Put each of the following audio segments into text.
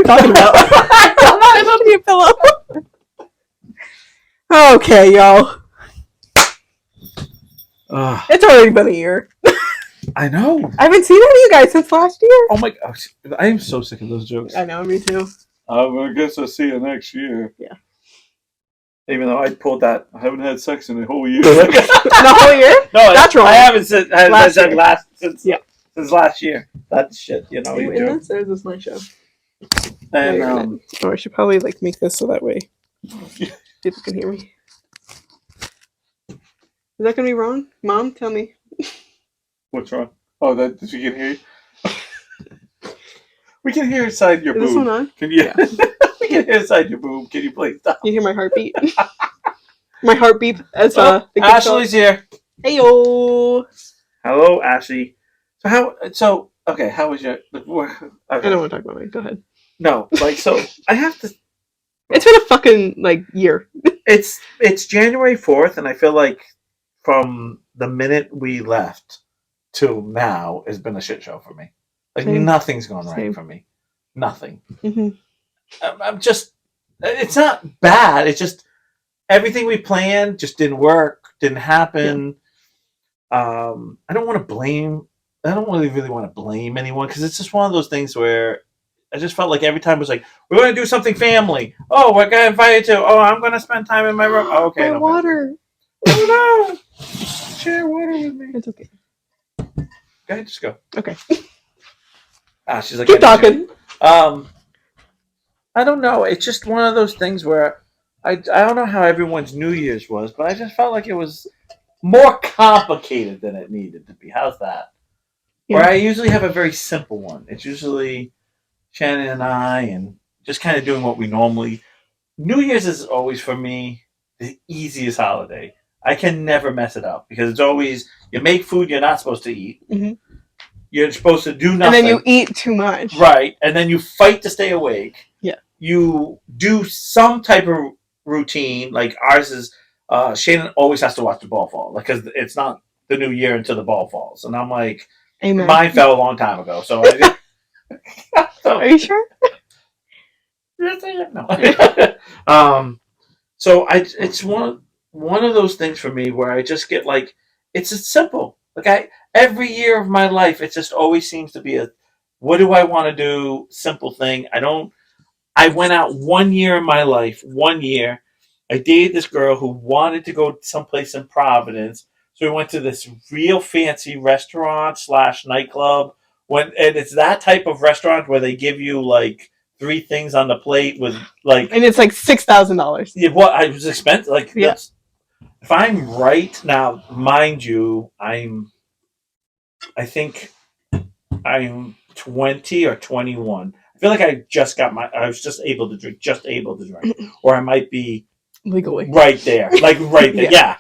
talking about. I'm not holding your pillow. Okay, y'all. It's already been a year. I know. I haven't seen any of you guys since last year. Oh my gosh. I am so sick of those jokes. I know, me too. I guess I'll see you next year. Yeah. Even though I pulled that, I haven't had sex in a whole year. The whole year? No, that's wrong. I haven't said since last year. That's shit, you know. Are you in this? Or is this my show? And I should probably make this so that way people can hear me. Is that gonna be wrong? Mom, tell me. What's wrong? Oh, that we can hear you. We can hear inside your boob. Is this one on? Can you? Yeah. We can hear inside your boob. Can you please stop? You hear my heartbeat? My heartbeat as Ashley's here. Hey yo. Hello, Ashley. So okay, how was your? Okay. I don't want to talk about it. Go ahead. No, I have to. It's been a fucking year. It's January 4th, and I feel like from the minute we left till now has been a shit show for me. Same. Nothing's gone right for me. Nothing. Mm-hmm. I'm just. It's not bad. It's just everything we planned just didn't work. Didn't happen. Yeah. I don't want to blame. I don't really want to blame anyone because it's just one of those things where I just felt like every time it was like, we're going to do something family. Oh, we're going to invite you to. Oh, I'm going to spend time in my room. Oh, okay. No water. Oh, no. Share water with me. It's okay. Go ahead, just go. Okay. She's like, keep talking. I don't know. It's just one of those things where I don't know how everyone's New Year's was, but I just felt like it was more complicated than it needed to be. How's that? Yeah. Where I usually have a very simple one. It's usually Shannon and I, and just kind of doing what we normally. New Year's is always for me the easiest holiday. I can never mess it up because it's always you make food you're not supposed to eat. Mm-hmm. You're supposed to do nothing, and then you eat too much, right? And then you fight to stay awake. Yeah. You do some type of routine. Like ours is, Shannon always has to watch the ball fall, because it's not the new year until the ball falls, and I'm like, amen. Mine fell a long time ago, so. Are you sure? No. So it's one of those things for me where I just get it's just simple. Every year of my life, it just always seems to be what do I want to do? Simple thing. I went out 1 year in my life. 1 year, I dated this girl who wanted to go someplace in Providence, so we went to this real fancy restaurant / nightclub. And it's that type of restaurant where they give you 3 things on the plate with and it's $6,000. Yeah, it was expensive. Yeah. If I'm right now, mind you, I think I'm 20 or 21. I feel like I was just able to drink, or I might be legally right there, right there, yeah.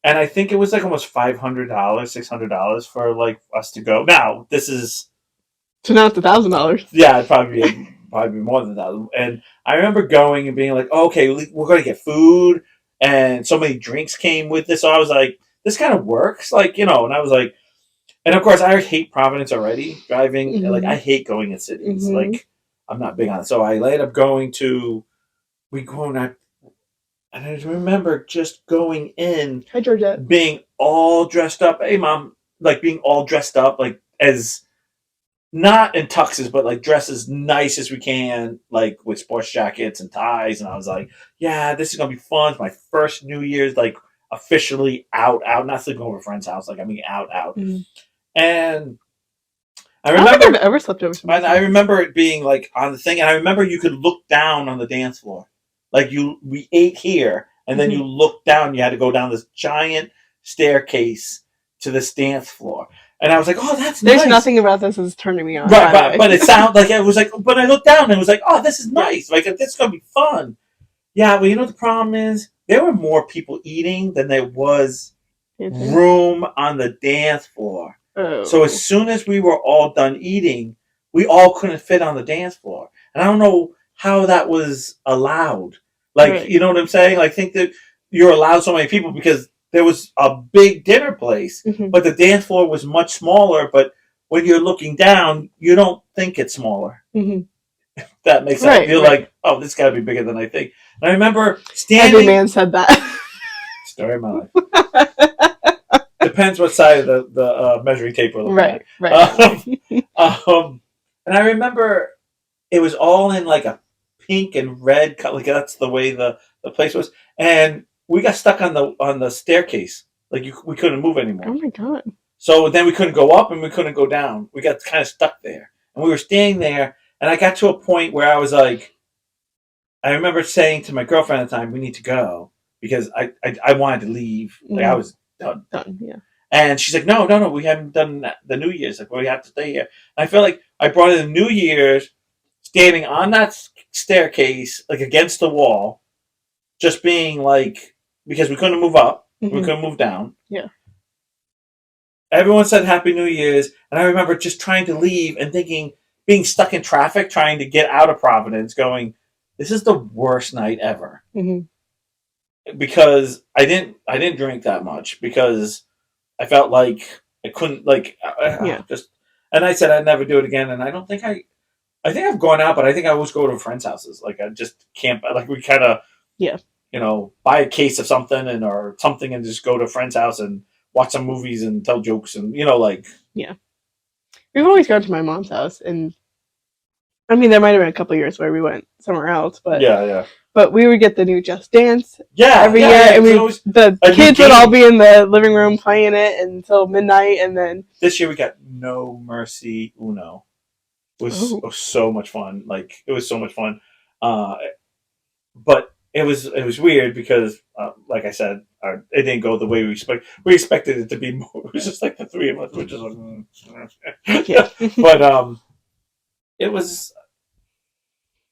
And I think it was almost $500, $600 for us to go. Now this is so now it's $1,000. Yeah, it'd probably be more than that. And I remember going and being like, oh, okay, we're going to get food, and so many drinks came with this. So I was like, this kind of works, and I was like, and of course I hate Providence already driving. Mm-hmm. I hate going in cities. Mm-hmm. I'm not big on it. So I ended up going to. And I remember just going in. Hi, Georgette. Being all dressed up. Hey, Mom. Being all dressed up, as not in tuxes, but dress as nice as we can, with sports jackets and ties. And I was like, yeah, this is going to be fun. It's my first New Year's, officially out, not sleeping over a friend's house. I mean, out. Mm-hmm. And I remember. I don't think I've ever slept over somebody's house. I remember it being on the thing, and I remember you could look down on the dance floor. We ate here, and then you looked down. You had to go down this giant staircase to this dance floor, and I was like, "Oh, that's There's nice." nothing about this is turning me on. Right, but it sounded like it was But I looked down and it was like, "Oh, this is nice. This is gonna be fun." Yeah, well, the problem is there were more people eating than there was room on the dance floor. Oh. So as soon as we were all done eating, we all couldn't fit on the dance floor, and I don't know how that was allowed. Right. You know what I'm saying? I think that you're allowed so many people because there was a big dinner place, mm-hmm. but the dance floor was much smaller. But when you're looking down, you don't think it's smaller. Mm-hmm. That makes Right, it feel right. like, oh, this got to be bigger than I think. And I remember Every standing. man said that. Story of my life. Depends what side of the measuring tape we're looking at. Right, right, right. And I remember it was all in like a pink and red color. Like that's the way the place was, and we got stuck on the staircase. Like we couldn't move Oh anymore. my god. So then we couldn't go up and we couldn't go down. We got kind of stuck there, and we were staying there. And I got to a point where I was like, I remember saying to my girlfriend at the time, "We need to go," because I wanted to leave. Like I was done. Done, yeah. And she's like, "No, no, no, we haven't done the New Year's. Like, we have to stay here." And I feel like I brought in New Year's standing on that staircase, like against the wall, just being like, because we couldn't move up, we couldn't move down. Yeah. Everyone said Happy New Year's, and I remember just trying to leave and thinking, being stuck in traffic, trying to get out of Providence, going, "This is the worst night ever." Because I didn't drink that much because I felt like I couldn't Yeah. just. And I said I'd never do it again, and I don't think I think I've gone out, but I think I always go to friends' houses. Like I just can't. Like we kind of buy a case of something or something and just go to a friend's house and watch some movies and tell jokes and like. Yeah. We've always gone to my mom's house, and I mean, there might have been a couple of years where we went somewhere else, but Yeah. But we would get the new Just Dance every year, and the kids would all be in the living room playing it until midnight, and then this year we got No Mercy Uno. It was so much fun. Like it was so much fun, but it was weird because, like I said, it didn't go the way we expected. We expected it to be more. It was just like the three of us, which is like, but it was.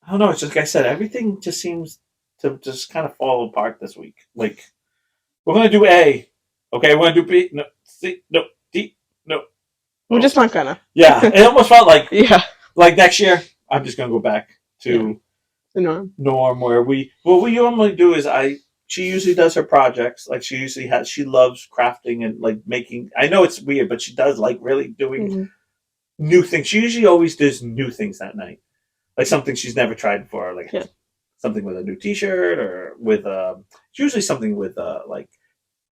I don't know. It's just like I said, everything just seems to just kind of fall apart this week. Like we're gonna do A, okay? We're gonna do B, no, C, no, D, no. We're just not gonna. Yeah, it almost felt like like next year. I'm just gonna go back to the norm where what we normally do is she usually does her projects. Like she loves crafting and like making. I know it's weird, but she does like really doing new things. She usually always does new things that night. Like something she's never tried before, like something with a new T-shirt or with it's usually something with like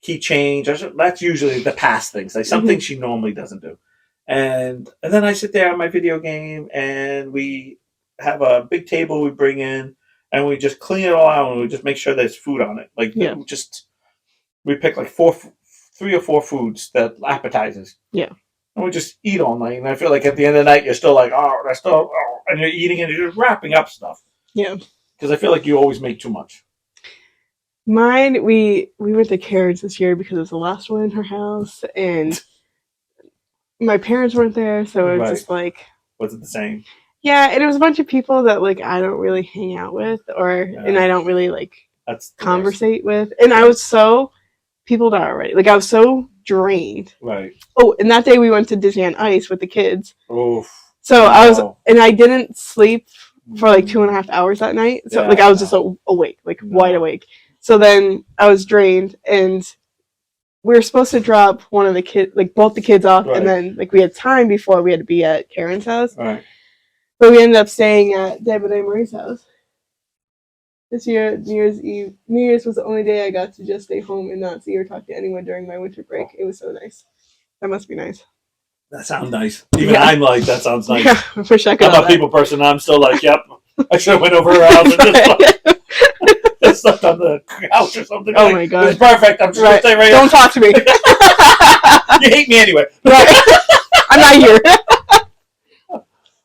key change. That's usually the past things, like something she normally doesn't do. And then I sit there on my video game, and we have a big table we bring in, and we just clean it all out, and we just make sure there's food on it. Like we pick like 3 or 4 foods that appetizers. Yeah. And we just eat all night, and I feel like at the end of the night, you're still like, and you're eating and you're just wrapping up stuff. Yeah. Because I feel like you always make too much. Mine, we went to Karen's this year because it was the last one in her house, and my parents weren't there, so it was just like. Was it the same? Yeah, and it was a bunch of people that like I don't really hang out with, and I don't really like conversate with, and I was so peopled out already. Like I was so drained. Right. Oh, and that day we went to Disney on Ice with the kids. Oof. So I was, and I didn't sleep for like 2.5 hours that night. So like I was just awake, like wide awake. So then I was drained, and we were supposed to drop one of the kids, like both the kids off, and then like we had time before we had to be at Karen's house. Right. But we ended up staying at Deb and Marie's house. This year, New Year's was the only day I got to just stay home and not see or talk to anyone during my winter break. It was so nice. That must be nice. That sounds nice. Even I'm like, that sounds nice. Yeah, I wish I could. I'm a people person. I'm still like, yep. I should have went over her house and just slept on the couch or something. Oh my god, it's perfect. I'm just gonna stay right here. Don't talk to me. You hate me anyway. Right. I'm not here.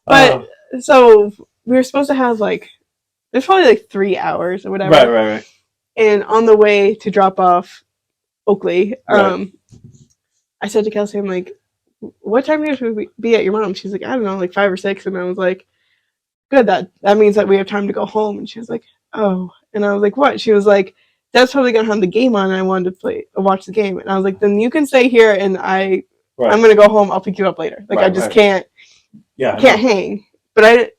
But so we were supposed to have like. There's probably like 3 hours or whatever. Right. And on the way to drop off Oakley, I said to Kelsey, I'm like, what time should we be at your mom? She's like, I don't know, like 5 or 6. And I was like, good, that means that we have time to go home. And she was like, oh. And I was like, what? She was like, Dad's probably going to have the game on, and I wanted to watch the game. And I was like, then you can stay here, and I'm going to go home. I'll pick you up later. Like, I just can't hang. But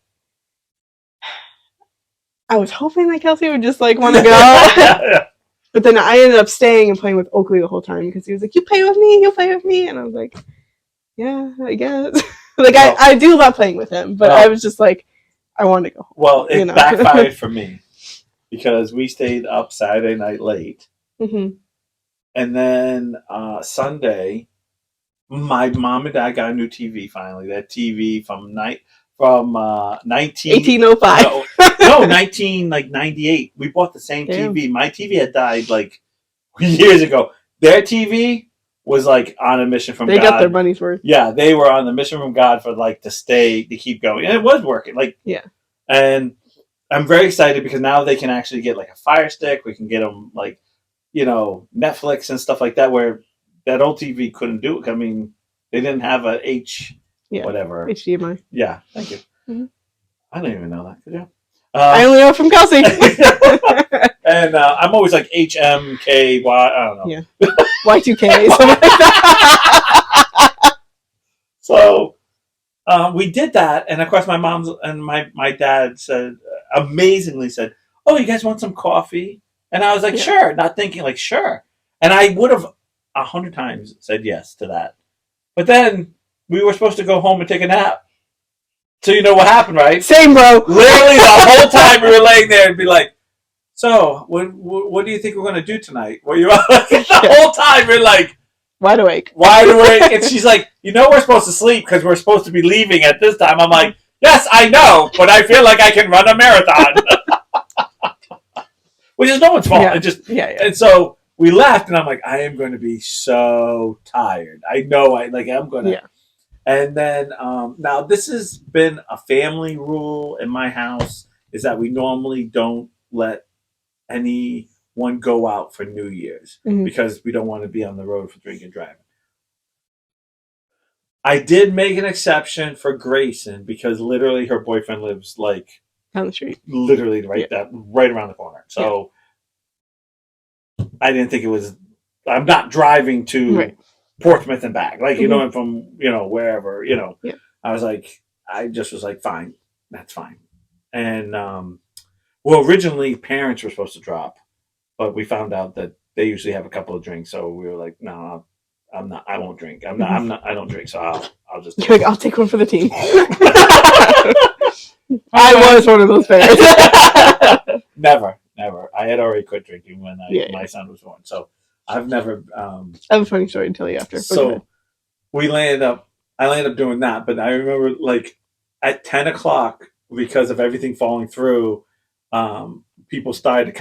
I was hoping that Kelsey would just like want to go. But then I ended up staying and playing with Oakley the whole time because he was like, you play with me. And I was like, yeah, I guess. Like I do love playing with him, but I was just like, I wanted to go home. Well, it backfired for me because we stayed up Saturday night late. Mm-hmm. And then Sunday, my mom and dad got a new TV finally. That TV from 1805. No, 1998. We bought the same Damn. TV. My TV had died like years ago. Their TV was like on a mission from God. They got their money's worth. Yeah, they were on the mission from God for like to keep going, and it was working. Like, yeah. And I'm very excited because now they can actually get like a Fire Stick. We can get them like, Netflix and stuff like that, where that old TV couldn't do it. I mean, they didn't have a whatever. HDMI. Yeah, thank you. Mm-hmm. I don't even know that. Could you? I only know it from Kelsey. And I'm always like HMKY. I don't know. Yeah. Y2K. Something like that. So we did that, and of course my mom's and my dad amazingly said, "Oh, you guys want some coffee?" And I was like, "Sure," not thinking like, "Sure." And I would have 100 times said yes to that. But then we were supposed to go home and take a nap. So you know what happened, right? Same, bro. Literally the whole time we were laying there and be like, "So, what do you think we're going to do tonight?" Well, the whole time we're like, wide awake. And she's like, we're supposed to sleep because we're supposed to be leaving at this time. I'm like, yes, I know, but I feel like I can run a marathon. Which is no one's fault. Yeah. And so we left, and I'm like, I am going to be so tired. I know, I'm going to. Yeah. And then now this has been a family rule in my house, is that we normally don't let anyone go out for New Year's because we don't want to be on the road for drinking and driving. I did make an exception for Grayson because literally her boyfriend lives like down the street, literally right around the corner. So I didn't think it was. I'm not driving to Portsmouth and back, like and from wherever. Yeah. I was like, I just was like, fine, that's fine. And well, originally parents were supposed to drop, but we found out that they usually have a couple of drinks, so we were like, no, I'm not. I won't drink. I'm not. I don't drink, so I'll just. You're like, I'll take one for the team. I was one of those parents. Never. I had already quit drinking when my son was born, so I've never. I have a funny story to tell you after. So I landed up doing that, but I remember like at 10 o'clock, because of everything falling through, people started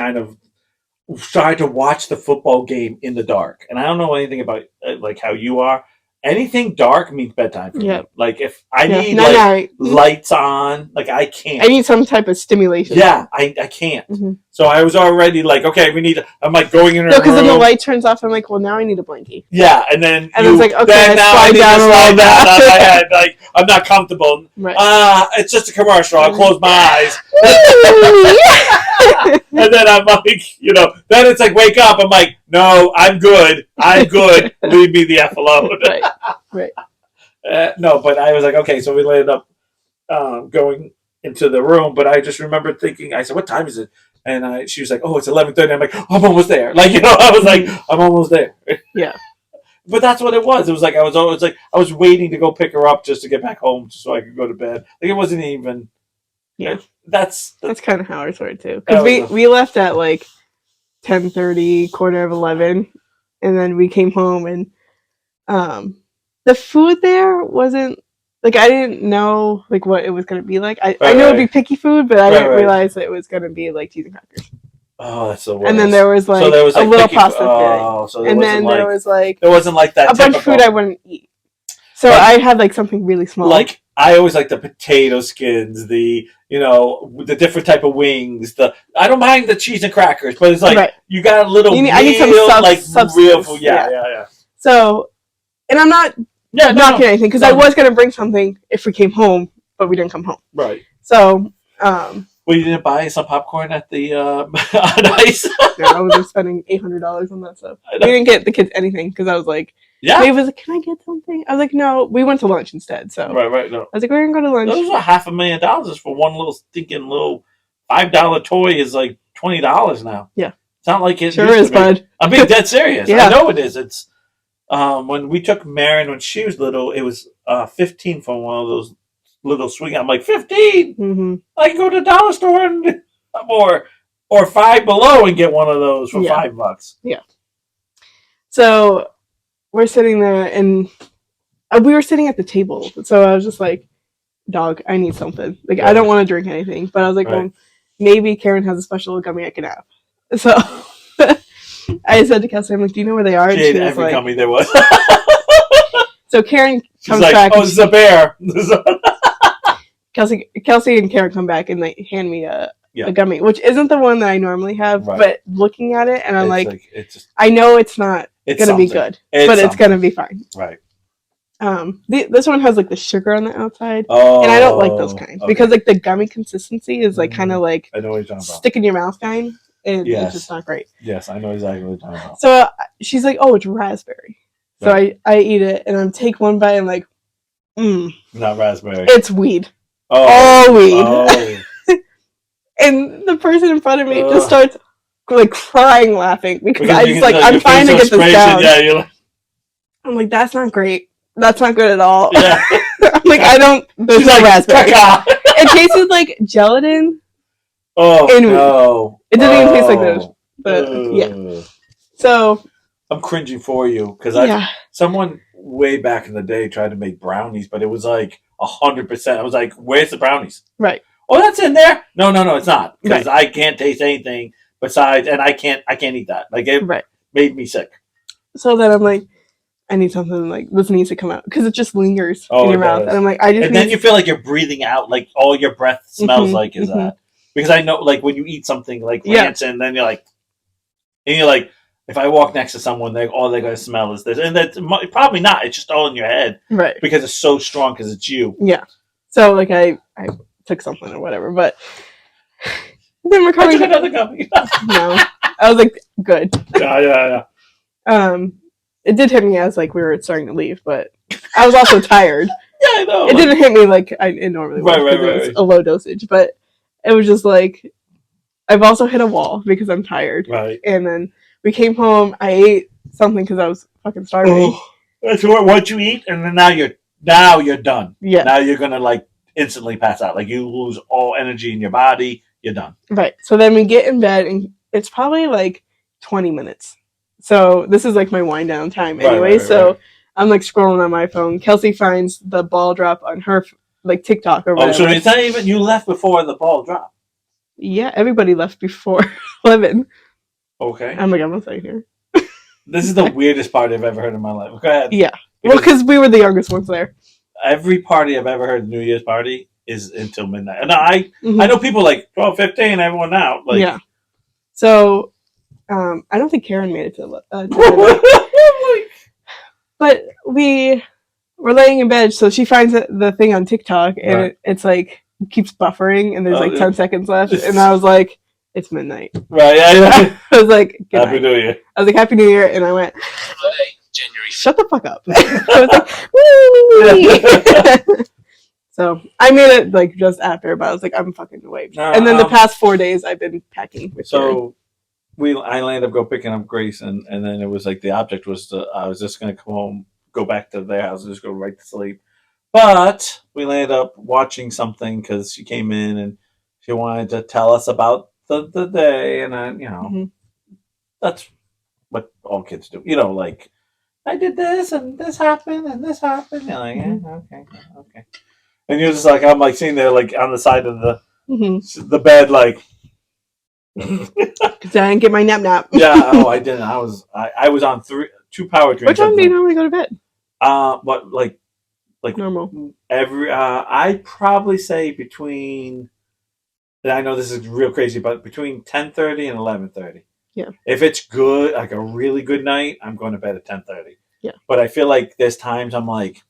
to watch the football game in the dark. And I don't know anything about like how you are. Anything dark means bedtime for me. Like if I need lights on, like I can't. I need some type of stimulation. Yeah, I can't. Mm-hmm. So I was already like, okay, I'm like going in. No, because then the light turns off. I'm like, well, now I need a blankie. Yeah, and then it's like, okay, now I need to slide down on my head. Like I'm not comfortable. Right. It's just a commercial. I'll close my eyes. And then I'm like, then it's like, wake up. I'm like, no, I'm good. Leave me the F alone. Right. No, but I was like, okay, so we landed up going into the room, but I just remember thinking, I said, what time is it? And she was like, oh, it's 11:30. I'm like, I'm almost there. Like, I was like, I'm almost there. Yeah. But that's what it was. It was like, I was waiting to go pick her up just to get back home so I could go to bed. Like, it wasn't even. Yeah. That's kind of how I started too. Because we left at like 10:30, 11:15, and then we came home, and the food there wasn't like, I didn't know like what it was going to be like. I knew it would be picky food, but I didn't realize that it was going to be like cheese and crackers. Oh, that's the worst. And then there was like, a little pasta thing. And then there was like it wasn't like that a bunch of food I wouldn't eat. So I had like something really small. Like I always like the potato skins, the different type of wings. I don't mind the cheese and crackers, but it's like you got a little. I need some real food. Yeah. So, and I'm not knocking anything because I was gonna bring something if we came home, but we didn't come home. Right. So, well, you didn't buy some popcorn at the on ice. No, I wasn't spending $800 on that stuff. We didn't get the kids anything because I was like. Yeah. Dave was like, can I get something? I was like, no. We went to lunch instead. So right. No. I was like, we're gonna go to lunch. Those are $500,000 for one little stinking little $5 toy is like $20 now. Yeah. It's not like it sure is, bud. I'm being dead serious. Yeah. I know it is. It's when we took Marin when she was little, it was $15 for one of those little swing. I'm like 15. Mm-hmm. I can go to the dollar store and or Five Below and get one of those for $5. Yeah. So we're sitting there, and we were sitting at the table. So I was just like, "Dog, I need something. Like, I don't want to drink anything." But I was like, "Well, maybe Karen has a special gummy I can have." So I said to Kelsey, "I'm like, do you know where they are?" She ate every like, gummy there was. So Karen comes like, back. "Oh, this is a bear." Kelsey and Karen come back and they hand me a gummy, which isn't the one that I normally have. But looking at it, and I'm it's just, I know it's not gonna be good, but it's gonna be fine. Right. This one has like the sugar on the outside, and I don't like those kinds because like the gummy consistency is like kind of like I know what you're talking about. Stick in your mouth kind, and it's just not great. Yes, I know exactly what you're talking about. So she's like, "Oh, it's raspberry." So I eat it, and I take one bite, and like, not raspberry. It's weed. All weed. And the person in front of me just starts like crying, laughing because I just like I'm trying to get this down. Yeah, you're like, I'm like, that's not great. That's not good at all. Yeah. I'm like, I don't. There's no raspberry. It tasted like gelatin. Oh no! It didn't even taste like those. But yeah. So I'm cringing for you because someone way back in the day tried to make brownies, but it was like 100%. I was like, "Where's the brownies?" Right. Oh, that's in there. No, it's not because I can't taste anything besides, and I can't eat that. Like it made me sick. So then I'm like, I need something like this needs to come out because it just lingers in your mouth, and I'm like, I just. And then you feel like you're breathing out, like all your breath smells like is that because I know, like when you eat something like rancid, then you're like, if I walk next to someone, all they're gonna smell is this, and that's probably not. It's just all in your head, right? Because it's so strong because it's you. Yeah. So like I took something or whatever, but then we're coming. I took another gummy. No, I was like, good. Yeah. It did hit me as like we were starting to leave, but I was also tired. Yeah, I know. It didn't hit me like it normally would because it was a low dosage, but it was just like I've also hit a wall because I'm tired. Right. And then we came home. I ate something because I was fucking starving. Oh, that's what you eat, and then now you're done. Yeah. Now you're gonna like instantly pass out. Like you lose all energy in your body. You're done. Right. So then we get in bed, and it's probably like 20 minutes. So this is like my wind down time anyway. So I'm like scrolling on my phone. Kelsey finds the ball drop on her like TikTok or whatever. Oh, so it's not even you left before the ball dropped. Yeah, everybody left before 11. Okay. I'm like, I'm not staying here. This is the weirdest party I've ever heard in my life. Go ahead. Yeah. Well, because we were the youngest ones there. Every party I've ever heard, New Year's party, is until midnight. And I know people like 12:15, everyone out. Like, yeah. So, I don't think Karen made it to but we were laying in bed, so she finds the thing on TikTok, and it's like keeps buffering, and there's like 10 seconds left, and I was like, it's midnight. Right, yeah. I was like, Happy New Year. I was like, Happy New Year, and I went, January. Shut the fuck up. I was like, woo! So I made it like just after, but I was like, I'm fucking awake. And then the past 4 days, I've been packing. With so I ended up picking up Grace, and then it was like the object was I was just gonna come home, go back to their house, and just go right to sleep. But we ended up watching something because she came in and she wanted to tell us about the day, and that's what all kids do. Like I did this and this happened and this happened. You're like, okay. And you're just like, I'm like sitting there like on the side of the bed, like. Because I didn't get my nap. Yeah, I didn't. I was on 2 power drinks. What time do you normally go to bed? What like normal? I'd probably say between. I know this is real crazy, but between 10:30 and 11:30. Yeah. If it's good, like a really good night, I'm going to bed at 10:30. Yeah. But I feel like there's times I'm like,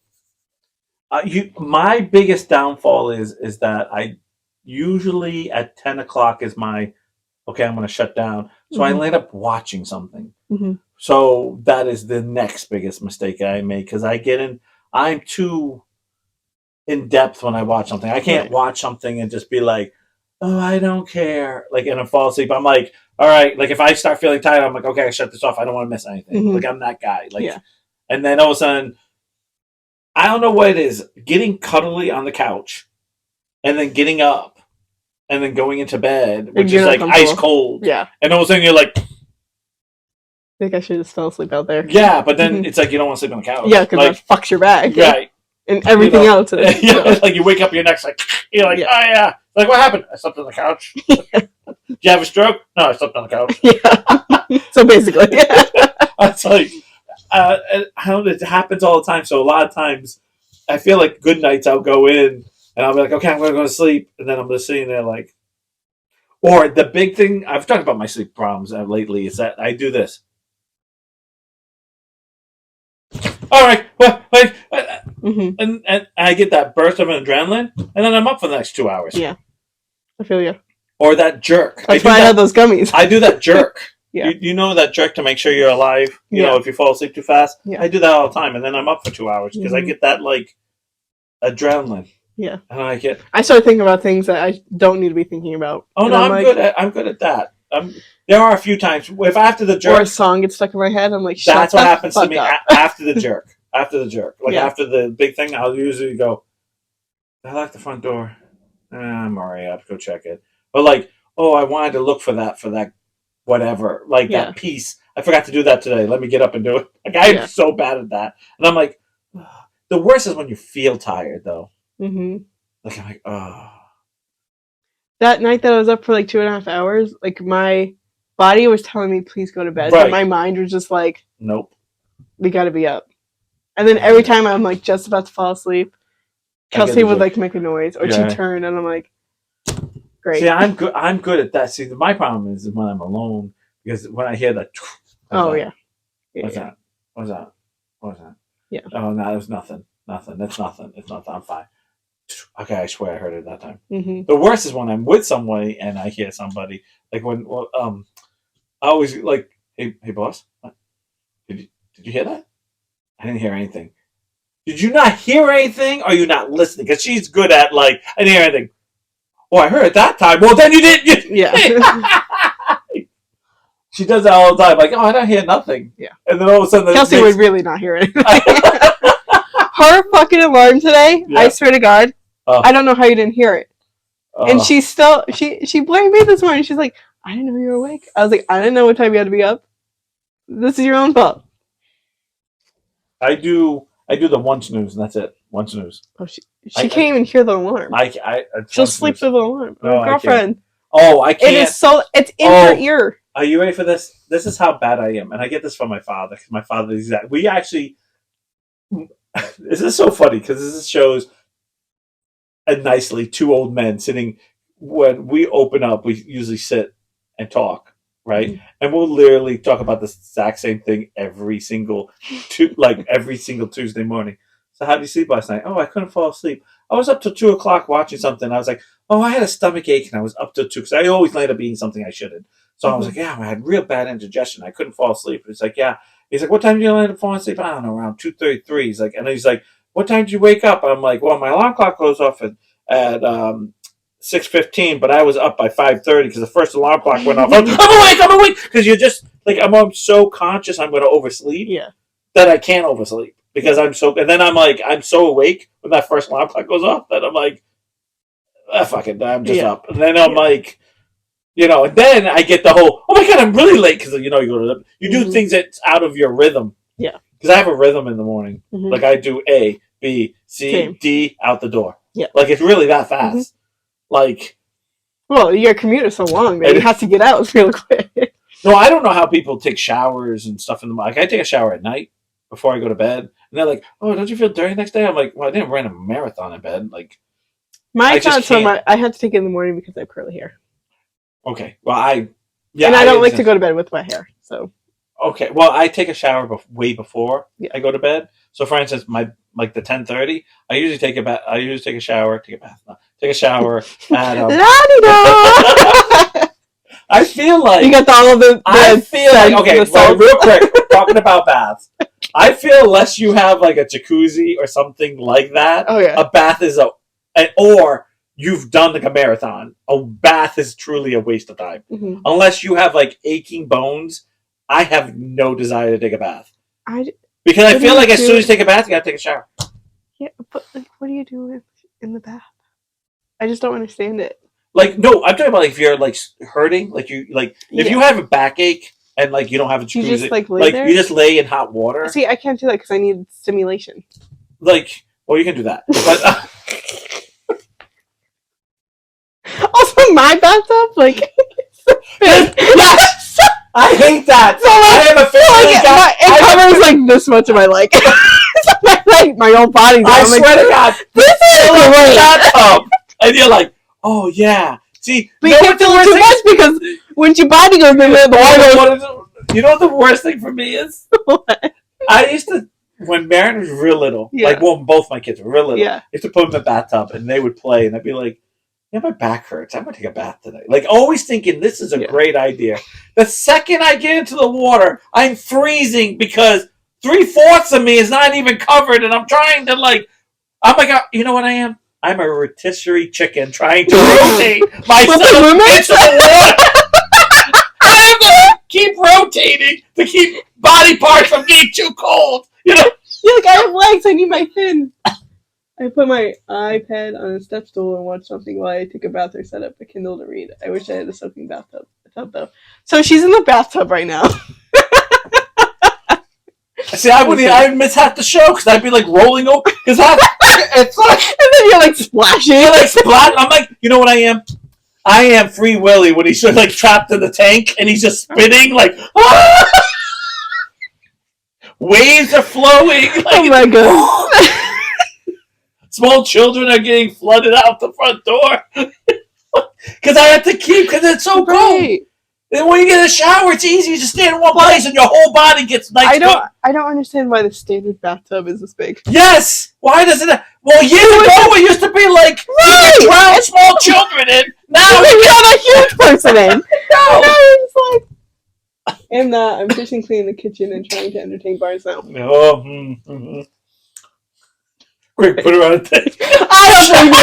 my biggest downfall is that I usually at 10 o'clock is my. Okay, I'm going to shut down. So I end up watching something. So that is the next biggest mistake I make because I'm too in depth when I watch something. I can't watch something and just be like, oh, I don't care. Like, and I fall asleep. I'm like, all right. Like, if I start feeling tired, I'm like, okay, I shut this off. I don't want to miss anything. Like, I'm that guy. Like, and then all of a sudden, I don't know what it is. Getting cuddly on the couch and then getting up and then going into bed, which is like ice cold. Yeah. And all of a sudden you're like, I think I should just fell asleep out there. Yeah, but then it's like you don't want to sleep on the couch. Yeah, because like, that fucs your back. Right. And everything else. Is, yeah, like you wake up, your neck's like, you're like, oh yeah. Like, what happened? I slept on the couch. Did you have a stroke? No, I slept on the couch. Yeah. So basically, yeah. It's like, I don't know, it happens all the time. So a lot of times, I feel like good nights I'll go in and I'll be like, okay, I'm going to go to sleep. And then I'm just sitting there like, or the big thing, I've talked about my sleep problems lately, is that I do this. All right, wait, and I get that burst of adrenaline, and then I'm up for the next 2 hours. Yeah, I feel you. Or that jerk. That's why I have those gummies. I do that jerk. Yeah. You know that jerk to make sure you're alive. You know, if you fall asleep too fast. Yeah. I do that all the time, and then I'm up for 2 hours because I get that like adrenaline. Yeah. And I get. I start thinking about things that I don't need to be thinking about. Oh no, I'm good at that. There are a few times if after the jerk, or a song gets stuck in my head, I'm like, shut that's what happens to me after the jerk. After the jerk, like after the big thing, I'll usually go. I locked the front door. I'm alright. I have to go check it. But like, oh, I wanted to look for that whatever, like that piece. I forgot to do that today. Let me get up and do it. Like I'm so bad at that, and I'm like, the worst is when you feel tired though. Mm-hmm. Like I'm like, oh. That night that I was up for like 2.5 hours, like my body was telling me, please go to bed. Right. But my mind was just like, nope. We gotta be up. And then every time I'm like just about to fall asleep, Kelsey would like make a noise or she'd turn and I'm like, great. See, I'm good at that. See, my problem is when I'm alone because when I hear that. What's that? What's that? Yeah. Oh no, there's nothing. Nothing. It's nothing. It's nothing. I'm fine. Okay, I swear I heard it that time. Mm-hmm. The worst is when I'm with somebody and I hear somebody like when I always like, hey boss, did you hear that? I didn't hear anything. Did you not hear anything? Or are you not listening? Because she's good at like, I didn't hear anything. Oh, I heard it that time. Well, then you didn't. Yeah. She does that all the time. Like, oh, I don't hear nothing. Yeah. And then all of a sudden, Kelsey would really not hear anything. Her fucking alarm today. Yeah. I swear to God, I don't know how you didn't hear it. And she still she blamed me this morning. She's like, I didn't know you were awake. I was like, I didn't know what time you had to be up. This is your own fault. I do the one snooze and that's it. One snooze. Oh, she can't even hear the alarm. She'll sleep through the alarm. No, my girlfriend. I can't. It's in her ear. Are you ready for this? This is how bad I am, and I get this from my father because my father is that. We actually. This is so funny because this shows. Nicely, two old men sitting. When we open up, we usually sit and talk, right? Mm-hmm. And we'll literally talk about the exact same thing every single Tuesday morning. So how did you sleep last night? Oh, I couldn't fall asleep. I was up till 2:00 watching something. I was like, oh, I had a stomach ache and I was up till 2 because I always land up eating something I shouldn't. So I was like, yeah, I had real bad indigestion. I couldn't fall asleep. It's like, yeah. He's like, what time did you land up falling asleep? I don't know, around 2:33. He's like, and he's like, what time did you wake up? I'm like, well, my alarm clock goes off at 6:15, but I was up by 5:30 because the first alarm clock went off. I'm awake because you're just like I'm so conscious I'm going to oversleep that I can't oversleep because I'm so. And then I'm like I'm so awake when that first alarm clock goes off that I'm like, fuck it, I'm just up. And then I'm like, and then I get the whole oh my god I'm really late because you go to you do things that's out of your rhythm. Yeah, because I have a rhythm in the morning. Mm-hmm. Like I do A, B, C, D out the door. Yeah, like it's really that fast. Mm-hmm. Like, well, your commute is so long that you have to get out real quick. No, I don't know how people take showers and stuff in the morning. Like, I take a shower at night before I go to bed, and they're like, "Oh, don't you feel dirty next day?" I'm like, "Well, I didn't run a marathon in bed." Like, I had to take it in the morning because I have curly hair. Okay, well, I don't like to go to bed with my hair, so. Okay, well, I take a shower way before I go to bed. So, for instance, the 10:30, I usually take a bath. I usually take a shower, take a shower. At, I feel like you got all of the. I feel like okay. So real quick, talking about baths, I feel unless you have like a jacuzzi or something like that, a bath is or you've done like a marathon. A bath is truly a waste of time unless you have like aching bones. I have no desire to take a bath because I feel like as soon as you take a bath, you got to take a shower. Yeah, but like, what do you do in the bath? I just don't understand it. Like, no, I'm talking about like if you're like hurting, like you like if you have a backache and like you don't have a you jacuzzi, just like lay like there. you just lay in hot water. See, I can't do that because I need stimulation. Like, well, you can do that, but also my bathtub, like, yes, I hate that. So like, I have a feeling it covers like this much of my leg. So my whole body's. I swear to God, this is great. Bathtub, and you're like, oh yeah. See, but you can't fill it too much because when your body goes in there, the water goes. You know what the worst thing for me is? What? I used to, when Marin was real little, like, well, both my kids were real little, I used to put them in the bathtub and they would play and I'd be like, yeah, my back hurts. I'm going to take a bath today. Like, always thinking this is a great idea. The second I get into the water, I'm freezing because 3/4 of me is not even covered and I'm trying to, like, oh my God, you know what I am? I'm a rotisserie chicken trying to rotate myself into the water. I'm going to keep rotating to keep body parts from getting too cold. You know? You're like, I have legs, I need my fin. I put my iPad on a step stool and watch something while I take a bath or set up a Kindle to read. I wish I had a soaking bathtub though. So she's in the bathtub right now. See, I would miss half the show because I'd be like rolling over because it's like, and then you're like splashing. You're like splat. I'm like, you know what I am? I am Free Willy when he's like trapped in the tank and he's just spinning like, ah! Waves are flowing. Like, oh my god! Small children are getting flooded out the front door because I have to keep because it's so cold. And when you get a shower, it's easy. You just stand in one place and your whole body gets nice. I don't understand why the standard bathtub is this big. Yes. Why does it? Well, years ago it used to be like you drown small children in. Now we got a huge person in. No, it's like I'm fishing, cleaning the kitchen and trying to entertain Barnes now. Oh, quick, put her on a thing. I don't think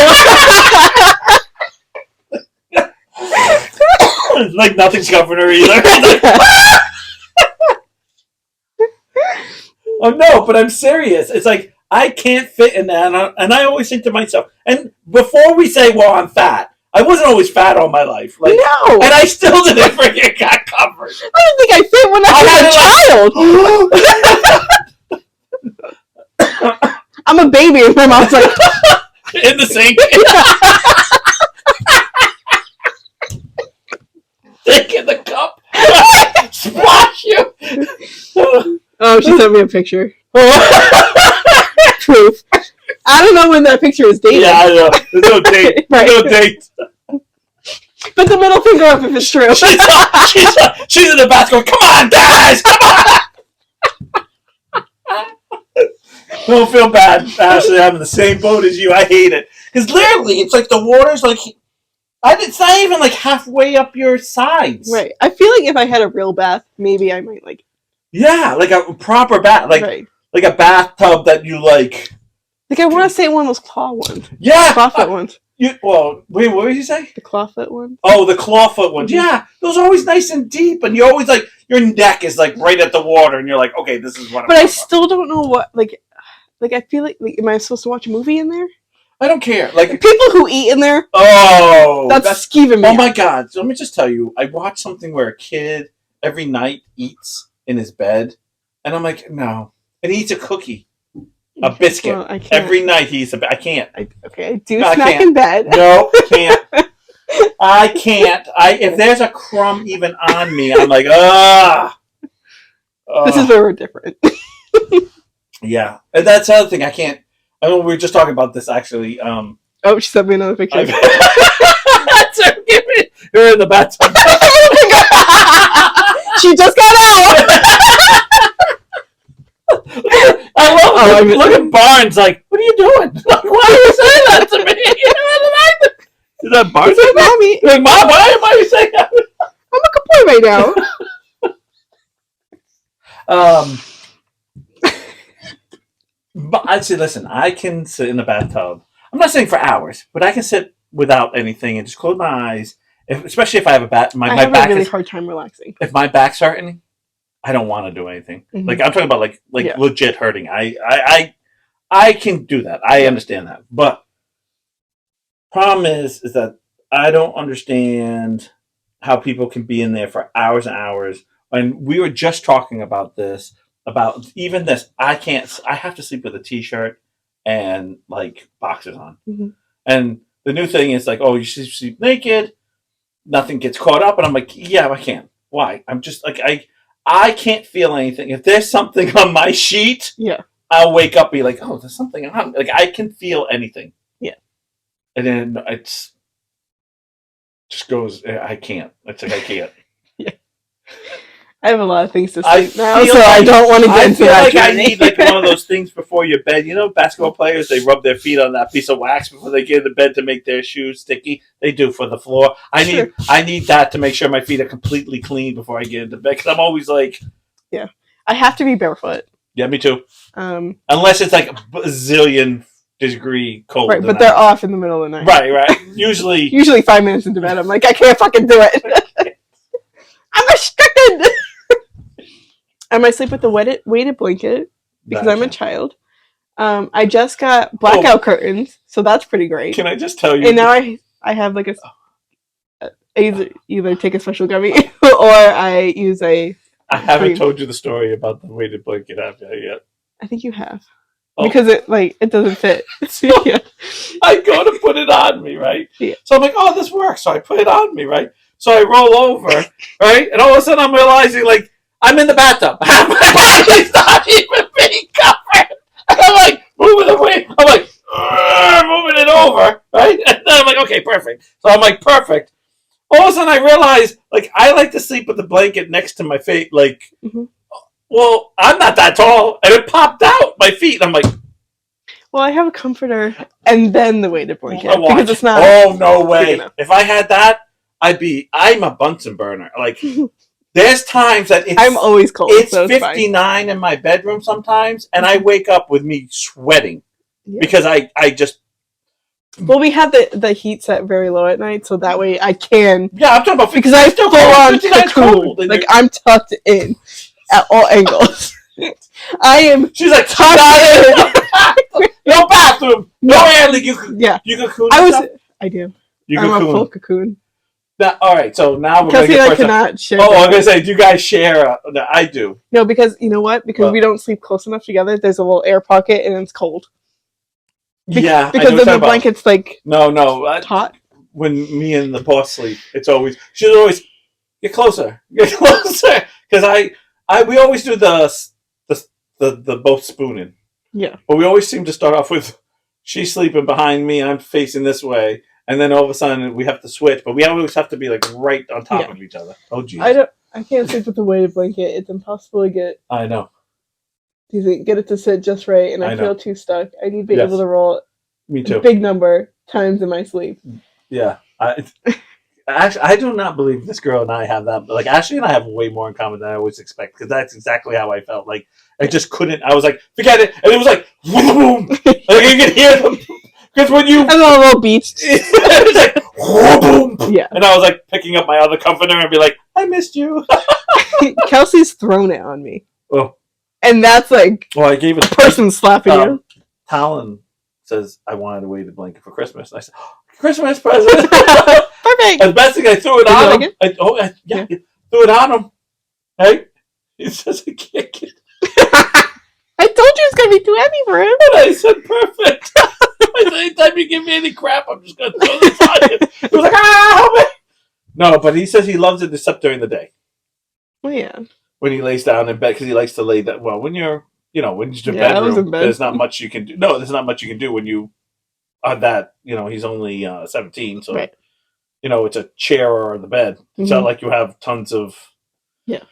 you. Like nothing's covering her either. Oh no, but I'm serious. It's like I can't fit in that, and I always think to myself. And before we say, "Well, I'm fat," I wasn't always fat all my life. Like, no, and I still didn't freaking got covered. I don't think I fit when I was a child. I'm a baby, and my mom's like in the sink. Taking the cup, splash you. Oh, she sent me a picture. Proof. I don't know when that picture is dated. Yeah, I know. There's no date. Right. No date. But the middle finger up if it's true. She's in the bathroom. Come on, guys! Come on! Don't feel bad, Ashley. I'm in the same boat as you. I hate it because literally, it's like the water's like. It's not even like halfway up your sides. Right. I feel like if I had a real bath, maybe I might like. Yeah, like a proper bath, like a bathtub that you like. Like I want to say one of those claw ones. Yeah, clawfoot ones. Wait, what did you say? The clawfoot ones. Oh, the clawfoot ones. Yeah, those are always nice and deep, and you always like your neck is like right at the water, and you're like, okay, this is what. But I still don't know what like I feel like am I supposed to watch a movie in there? I don't care. Like people who eat in there. Oh, that's skeeving me. Oh my god! So let me just tell you, I watched something where a kid every night eats in his bed, and I'm like, no, and he eats a cookie, a biscuit every night. He eats I can't. I do snack in bed. No, can't. I can't. If there's a crumb even on me, I'm like, ah. This is where we're different. Yeah, and that's the other thing. I can't. I mean, we were just talking about this actually. Oh, she sent me another picture. That's her. Give me. You're in the bathtub. She just got out. I love it. Look at Barnes. Like, what are you doing? Like, why are you saying that to me? Is that Barnes? Mommy. Like, Mom, why am I saying that? I'm a good boy right now. But I'd say, listen, I can sit in the bathtub. I'm not saying for hours, but I can sit without anything and just close my eyes. Especially if I have a back. I have a really hard time relaxing. If my back's hurting, I don't want to do anything. Mm-hmm. Like I'm talking about, like legit hurting. I I can do that. I understand that. But problem is that I don't understand how people can be in there for hours and hours. And we were just talking about this, about even this. I can't. I have to sleep with a t-shirt and like boxers on. Mm-hmm. And the new thing is like, oh, you should sleep naked. Nothing gets caught up, and I'm like, yeah, I can't. Why? I'm just like I can't feel anything. If there's something on my sheet, yeah, I'll wake up, and be like, oh, there's something on. Like I can feel anything. Yeah, and then it's just goes. I can't. It's like I can't. yeah. I have a lot of things to sleep now, so like, I don't want to get into that. I need like one of those things before your bed. You know, basketball players, they rub their feet on that piece of wax before they get into bed to make their shoes sticky. They do for the floor. I need that to make sure my feet are completely clean before I get into bed, because I'm always like, yeah, I have to be barefoot. Yeah, me too. Unless it's like a zillion degree cold. Right, but they're off in the middle of the night. Right. Usually 5 minutes into bed, I'm like, I can't fucking do it. I'm restricted. I sleep with the weighted blanket because I'm a child. I just got blackout curtains, so that's pretty great. Can I just tell you? And now I have like either take a special gummy or I use a. I haven't told you the story about the weighted blanket, have I yet? I think you have. Because it doesn't fit. Yeah. I go to put it on me, right? Yeah. So I'm like, oh, this works. So I put it on me, right? So I roll over, right? And all of a sudden I'm realizing, like, I'm in the bathtub. My body's not even being covered. And I'm like, moving away. I'm like, moving it over, right? And then I'm like, okay, perfect. So I'm like, perfect. All of a sudden I realize, like, I like to sleep with the blanket next to my face, like, well, I'm not that tall. And it popped out my feet. And I'm like, well, I have a comforter and then the weighted blanket. Because it's not. Oh, no way. If I had that, I'm a Bunsen burner. Like, there's times that I'm always cold. It's so 59 in my bedroom sometimes, and I wake up with me sweating because I just. Well, we have the heat set very low at night, so that way I can. Yeah, I'm talking about because I still go on cocoon. Like I'm tucked in at all angles. I am. She's like tired. No bathroom. No air. Like you cocoon. I do. You I'm a full cocoon. All right, so now we're going to get I cannot share. Oh, I'm going to say, do you guys share? No, I do. No, because you know what? Because we don't sleep close enough together. There's a little air pocket, and it's cold. Yeah, because then the blanket's like hot. When me and the boss sleep, she's always get closer, because we always do the both spooning. Yeah, but we always seem to start off with she's sleeping behind me, I'm facing this way. And then all of a sudden we have to switch, but we always have to be like right on top of each other. Oh, geez. I can't sleep with the weighted blanket. It's impossible to get. I know. Get it to sit just right, and I feel too stuck. I need to be able to roll. Me too. A big number times in my sleep. Yeah, actually, I do not believe this girl and I have that. Like Ashley and I have way more in common than I always expect, because that's exactly how I felt. Like I just couldn't. I was like, forget it, and it was like, boom. Like you could hear them. Because when you... And a little beach. It's like, boom! Yeah. And I was like picking up my other comforter and be like, I missed you. Kelsey's thrown it on me. Oh. And that's like... Well, I gave it... a person slapping you. Talon says, I wanted a weighted blanket for Christmas. And I said, Christmas present! Perfect! And the best thing, I threw it on him. Threw it on him. Hey? He says, I can't get it. I told you it's going to be too heavy for him. And I said, perfect. I said, anytime you give me any crap, I'm just going to throw this on you. He was like, help me. No, but he says he loves it except during the day. Oh, yeah. When he lays down in bed, because he likes to lay that. Well, when you're, when you're in bedroom, there's not much you can do. No, there's not much you can do when you are that, he's only 17. So, right. It's a chair or the bed. It's not like you have tons of. Yeah.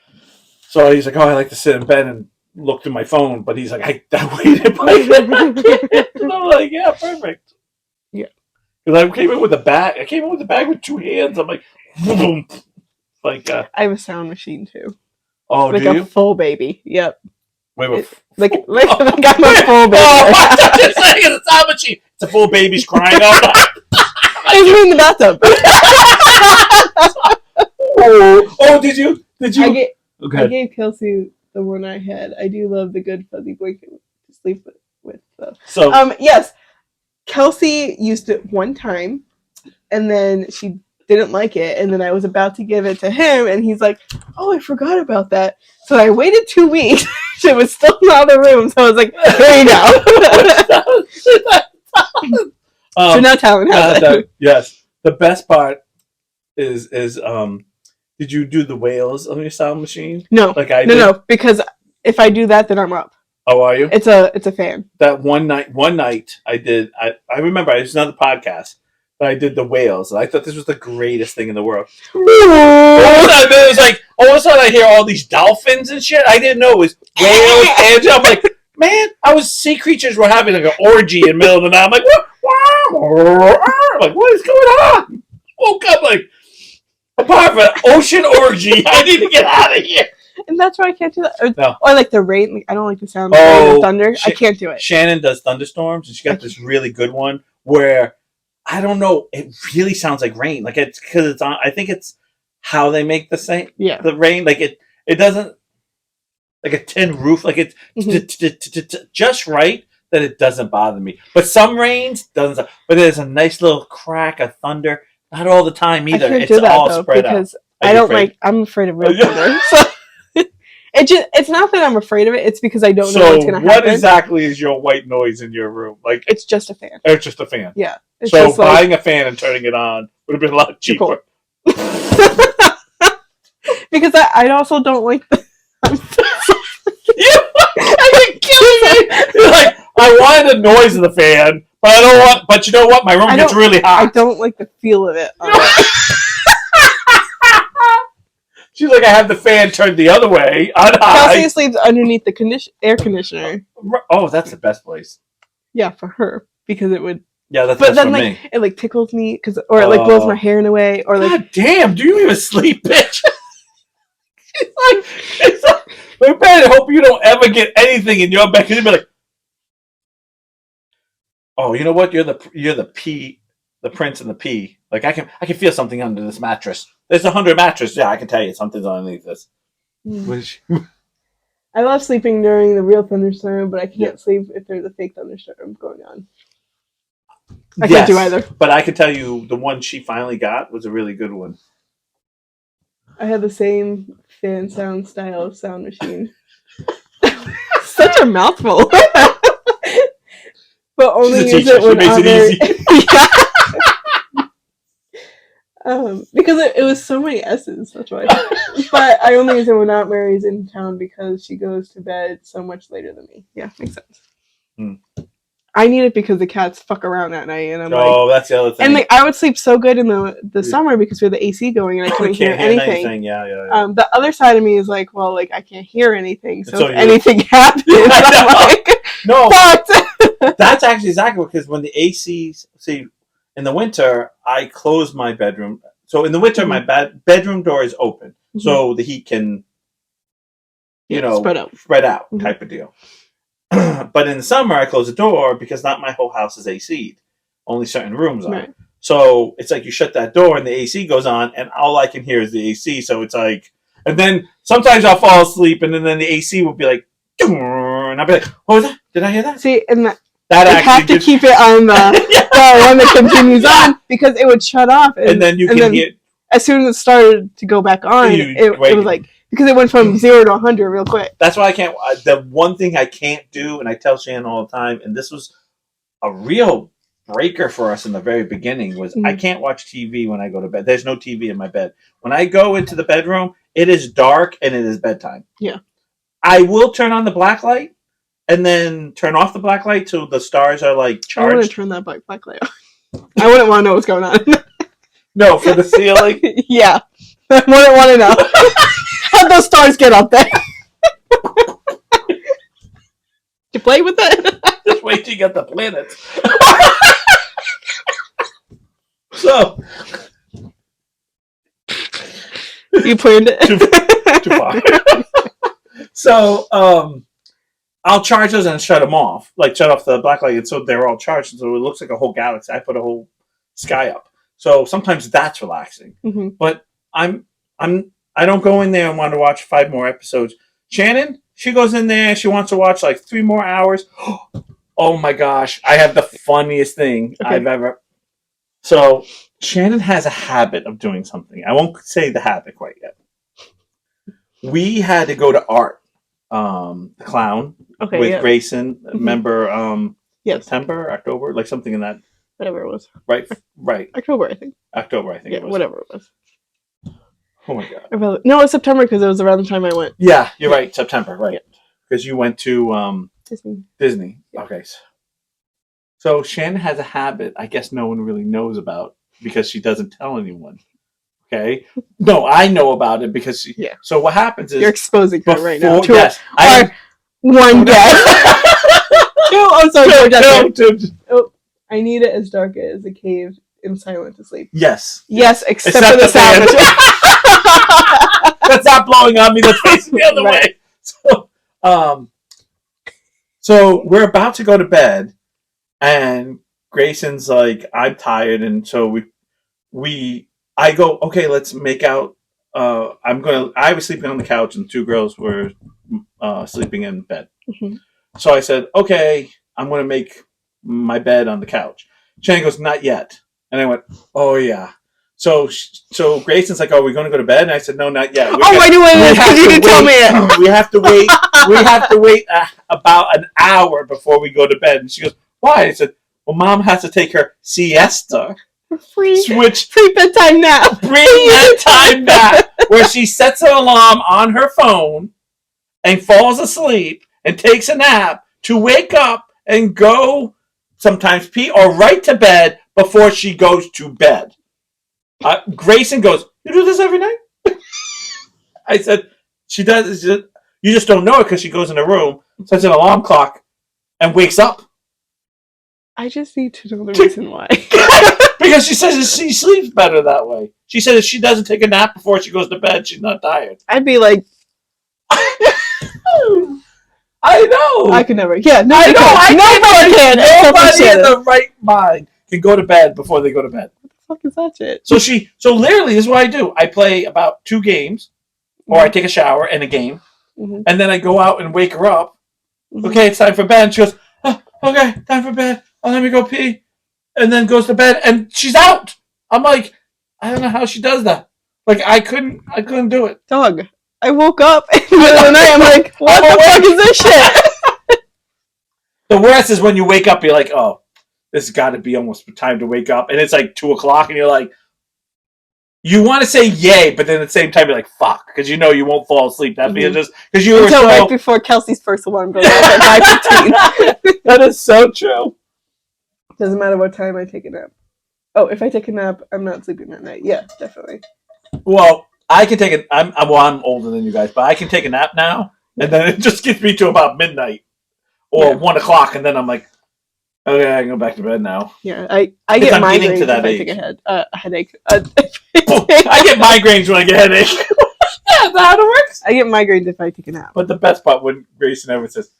So he's like, I like to sit in bed and look through my phone, but he's like, I waited. And I'm like, yeah, perfect. Yeah. Because I came in with a bag. I came in with a bag with 2 hands. I'm like, boom. Like, I have a sound machine too. Oh, like do you? A full baby. Yep. Wait, like I'm a full baby. Oh, I thought you were saying it's a sound machine. It's a full baby's crying all night. I was in the bathtub. Oh, did you? I gave Kelsey the one I had. I do love the good fuzzy blanket to sleep with. though. So Yes, Kelsey used it one time, and then she didn't like it, and then I was about to give it to him, and he's like, "Oh, I forgot about that." So I waited 2 weeks. It was still in the other room, so I was like, "Here you go." So now Talon has it. Yes, the best part is did you do the whales on your sound machine? No, like I did? No, because if I do that, then I'm up. Oh, are you? It's a fan. That one night I did. I remember it was another podcast, but I did the whales, and I thought this was the greatest thing in the world. All of a sudden, it was like all of a sudden I hear all these dolphins and shit. I didn't know it was whales. And I'm like, man, sea creatures were having like an orgy in the middle of the night. I'm like, what? Like, what is going on? Woke up like, apart from an ocean orgy, I need to get out of here. And that's why I can't do that. No. Or like the rain. Like, I don't like the sound of rain or thunder. I can't do it. Shannon does thunderstorms, and she got this really good one where I don't know. It really sounds like rain. Like it's because it's on. I think it's how they make the rain. Like it doesn't like a tin roof. Like it's just right that it doesn't bother me. But some rains doesn't. But there's a nice little crack of thunder. Not all the time either. I can't it's do that, all though, spread because out. I don't like. I'm afraid of real thunder. So it's not that I'm afraid of it. It's because I don't know what's going to happen. So what exactly is your white noise in your room? Like it's just a fan. It's just a fan. Yeah. So buying a fan and turning it on would have been a lot cheaper. Cool. Because I also don't like the. You're killing me. You're like, I wanted the noise of the fan, but I don't want. But you know what? My room gets really hot. I don't like the feel of it. She's like, I have the fan turned the other way on high. Kelsey sleeps underneath the air conditioner. Oh, that's the best place. Yeah, for her, because it would. Yeah, that's. But then, for like, me. it like tickles me or it like blows my hair in a way, or like. God damn! Do you even sleep, bitch? it's like, we better hope you don't ever get anything in your bed. Cause you'd be like, oh, you know what? You're the pea, the prince and the pea. Like I can feel something under this mattress. There's 100 mattresses. Yeah, I can tell you something's underneath this. Which I love sleeping during the real thunderstorm, but I can't sleep if there's a fake thunderstorm going on. I can't do either. But I can tell you the one she finally got was a really good one. I had the same fan sound style of sound machine. Such a mouthful. But only use it when other... because it was so many S's, that's why. But I only use it when Aunt Mary's in town because she goes to bed so much later than me. Yeah, makes sense. I need it because the cats fuck around at night, and I'm that's the other thing. And like I would sleep so good in the summer because we had the AC going and I couldn't hear anything. Yeah. The other side of me is like, well, like I can't hear anything, so if anything happens, I'm like, no. That's actually exactly because when the AC, in the winter, I close my bedroom. So in the winter, my bedroom door is open, so the heat can, spread out type of deal. But in the summer, I close the door because not my whole house is AC'd. Only certain rooms are. Right. So it's like you shut that door and the AC goes on, and all I can hear is the AC. So it's like, and then sometimes I'll fall asleep, and then the AC will be like, and I'll be like, what was that? Did I hear that? See, and that actually have to keep it on the one that continues on because it would shut off. And then you can hear. As soon as it started to go back on, it was like, because it went from 0 to 100 real quick. That's why I can't. The one thing I can't do, and I tell Shannon all the time, and this was a real breaker for us in the very beginning, was I can't watch TV when I go to bed. There's no TV in my bed. When I go into the bedroom, it is dark and it is bedtime. Yeah. I will turn on the black light and then turn off the black light till the stars are like charged. I want to turn that black light on. I wouldn't want to know what's going on. No, for the ceiling? Yeah. I wouldn't want to know. How'd those stars get up there? You play with it? Just wait till you get the planets. So. You planned it? Too far. So, I'll charge those and shut them off. Like, shut off the black light, and so they're all charged, so it looks like a whole galaxy. I put a whole sky up. So sometimes that's relaxing. Mm-hmm. But I don't go in there and want to watch 5 more episodes. Shannon, she goes in there, she wants to watch like 3 more hours. Oh my gosh, I have the funniest thing I've ever. So Shannon has a habit of doing something. I won't say the habit quite yet. We had to go to art, the clown with Grayson. Remember, September, October, like something in that. Whatever it was. Right. October, I think. October, I think it was. Whatever it was. Oh my god. No, it was September because it was around the time I went. Yeah, you're right. September, right? Because you went to Disney. Yeah. Okay. So Shannon has a habit I guess no one really knows about because she doesn't tell anyone. Okay? No, I know about it because she, so what happens is you're exposing her right now. Yes, one guess. Two. I'm sorry. Two. Oh, I need it as dark as a cave in Silent to Sleep. Yes. Yes, except for the sound. That's not blowing on me. That's facing the other way. So we're about to go to bed, and Grayson's like, "I'm tired," and so I go, "Okay, let's make out." I was sleeping on the couch, and two girls were sleeping in bed. Mm-hmm. So I said, "Okay, I'm going to make my bed on the couch." Shannon goes, "Not yet," and I went, "Oh yeah." So Grayson's like, "Oh, we're going to go to bed?" And I said, "No, not yet." I knew it because you didn't tell me it. We have to wait. We have to wait about an hour before we go to bed. And she goes, "Why?" I said, "Well, Mom has to take her siesta." Free bedtime nap. Free bedtime nap. Where she sets an alarm on her phone and falls asleep and takes a nap to wake up and go sometimes pee or right to bed before she goes to bed. Grayson goes, "You do this every night?" I said, "She does. You just don't know it because she goes in a room, sets an alarm clock, and wakes up." I just need to know the reason why. Because she says she sleeps better that way. She says if she doesn't take a nap before she goes to bed, she's not tired. I'd be like, I know. I could never. Yeah, no, I know. Nobody can. Nobody in the right mind can go to bed before they go to bed. What the fuck is that shit? So literally, this is what I do. I play about 2 games, or I take a shower and a game, and then I go out and wake her up. Okay, it's time for bed. And she goes, "Oh, okay, time for bed. Oh, let me go pee," and then goes to bed, and she's out. I'm like, I don't know how she does that. Like I couldn't do it. Dog. I woke up in the middle of the night. I'm like, what the fuck is this shit? The worst is when you wake up, you're like, oh, this has got to be almost time to wake up. And it's like 2 o'clock, and you're like, you want to say yay, but then at the same time, you're like, fuck, because you know you won't fall asleep. That'd be just because you were until right before Kelsey's first alarm goes off at 5:15. That is so true. Doesn't matter what time I take a nap. Oh, if I take a nap, I'm not sleeping that night. Yeah, definitely. Well, I can take I'm older than you guys, but I can take a nap now, and then it just gets me to about midnight or 1 o'clock, and then I'm like, okay, I can go back to bed now. Yeah, I get migraines if I take a headache. I get migraines when I get headache. Yeah, that's how it works. I get migraines if I take a nap. But the best part when Grayson ever says,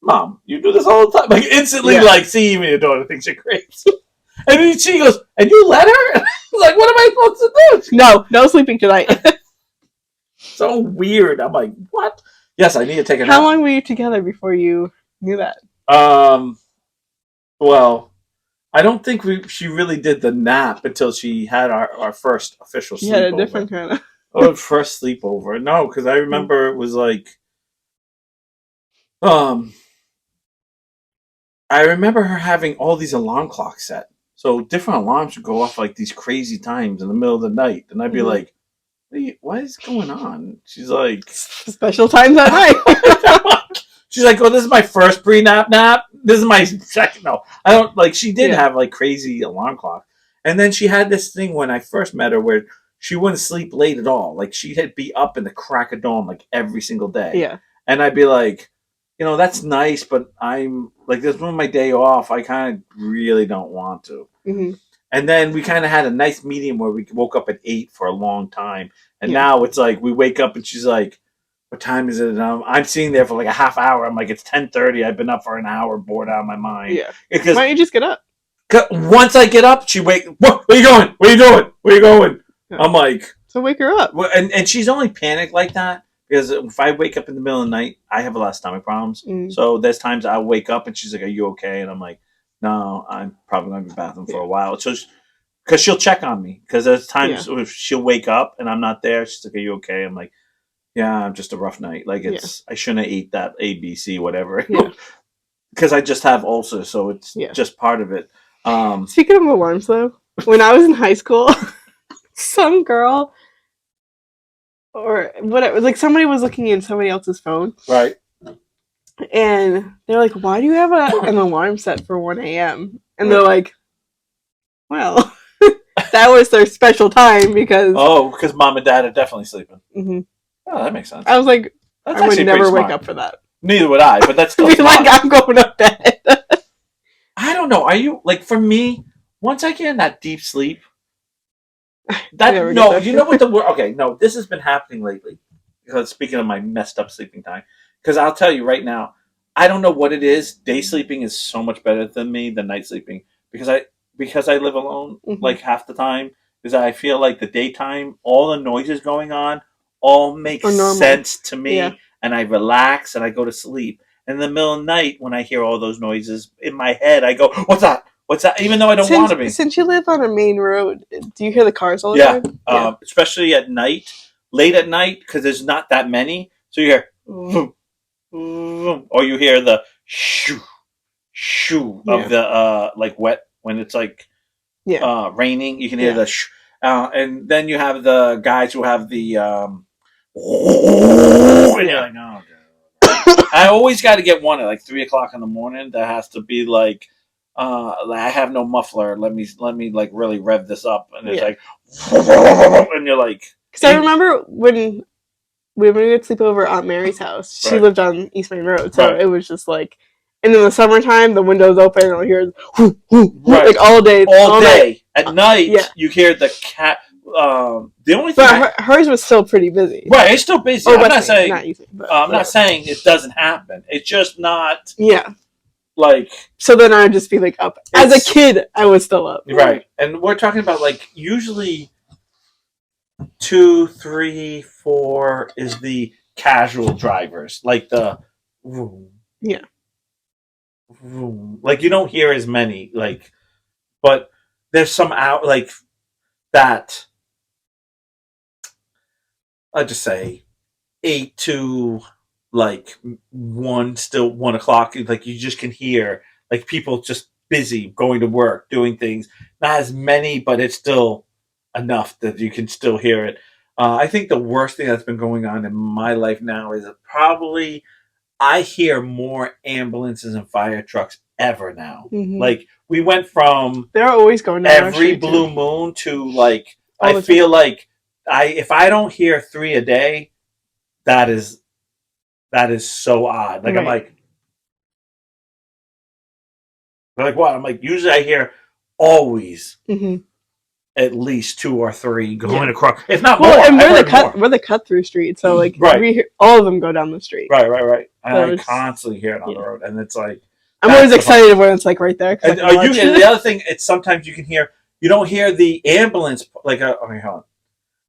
"Mom, you do this all the time," like instantly, like, see, even your daughter thinks you're crazy. And then she goes, "And you let her?" Like, what am I supposed to do? No sleeping tonight. So weird. I'm like, what? Yes, I need to take a nap. How long were you together before you knew that? Well, I don't think she really did the nap until she had our first official sleepover. You had a different kind of... Oh, first sleepover. No, because I remember it was like... I remember her having all these alarm clocks set. So different alarms would go off like these crazy times in the middle of the night. And I'd be like, what is going on? She's like... Special times at night. She's like, "Oh, this is my first pre-nap nap. This is my second." No, I don't like. She did have like crazy alarm clock, and then she had this thing when I first met her where she wouldn't sleep late at all. Like she'd be up in the crack of dawn like every single day. Yeah, and I'd be like, that's nice, but I'm like, this was my day off. I kind of really don't want to. Mm-hmm. And then we kind of had a nice medium where we woke up at 8 for a long time, and now it's like we wake up and she's like, "What time is it?" And I'm sitting there for like a half hour. I'm like, it's 10:30. I've been up for an hour, bored out of my mind. Yeah. Because, why don't you just get up? Once I get up, she wake. Where are you going? Where are you doing? Where are you going? Yeah. I'm like, so wake her up. And she's only panicked like that because if I wake up in the middle of the night, I have a lot of stomach problems. So there's times I'll wake up and she's like, "Are you okay?" And I'm like, "No, I'm probably going to be in the bathroom for a while." So because she'll check on me, because there's times if she'll wake up and I'm not there, she's like, "Are you okay?" I'm like, "Yeah, I'm just a rough night. Like I shouldn't have ate that ABC whatever." Because I just have ulcers, so it's just part of it. Speaking of alarms, though, when I was in high school, some girl or whatever, like somebody was looking in somebody else's phone, right? And they're like, "Why do you have an alarm set for 1 a.m.?" And they're like, "Well, that was their special time because because mom and dad are definitely sleeping." Mm-hmm. Oh, that makes sense. I was like, that's I would never wake up for that. Neither would I, but that's still be like, I'm going to bed. I don't know. Are you like, for me? Once I get in that deep sleep, you know what the word? Okay, no, this has been happening lately. Because speaking of my messed up sleeping time, because I'll tell you right now, I don't know what it is. Day sleeping is so much better than me than night sleeping because I live alone like half the time. Because I feel like the daytime, all the noises going on, all makes sense to me, and I relax and I go to sleep. And in the middle of the night, when I hear all those noises in my head, I go, "What's that? What's that?" Even though I don't want to be. Since you live on a main road, do you hear the cars all the time? Yeah, especially at night, late at night, because there's not that many. So you hear, or you hear the shoo, shoo of the like wet when it's like raining. You can hear the shoo, and then you have the guys who have the and you're like, "Oh, I always got to get one at like 3 o'clock in the morning. That has to be like, I have no muffler. Let me like really rev this up, and it's like, and you're like, because I remember when we would sleep over at Aunt Mary's house. She lived on East Main Road, so it was just like, and in the summertime, the windows open, and I'll hear like all day, all day. Night. At night, you hear the cat. The only thing, but hers was still pretty busy. Right, it's still busy. I'm not saying not easy, I'm not saying it doesn't happen. It's just not. Yeah. Like, so then I'd just be like up. As a kid, I was still up. Right, and we're talking about like usually 2, 3, 4 is the casual drivers, like the like you don't hear as many, like, but there's some out like that. I'd just say 8 to like 1 o'clock. Like you just can hear like people just busy going to work, doing things. Not as many, but it's still enough that you can still hear it. I think the worst thing that's been going on in my life now is probably I hear more ambulances and fire trucks ever now. Like we went from they're always going down every blue moon to like I feel like if I don't hear 3 a day, that is so odd. Like I'm like, they're like, what? I'm like, usually I hear always at least 2 or 3 going across. If not more, and we're the cut through street, so like all of them go down the street. Right. And I constantly hear it on the road, and it's like I'm always excited when it's like right there. And the other thing, it's sometimes you can hear. You don't hear the ambulance like. Okay, hold on.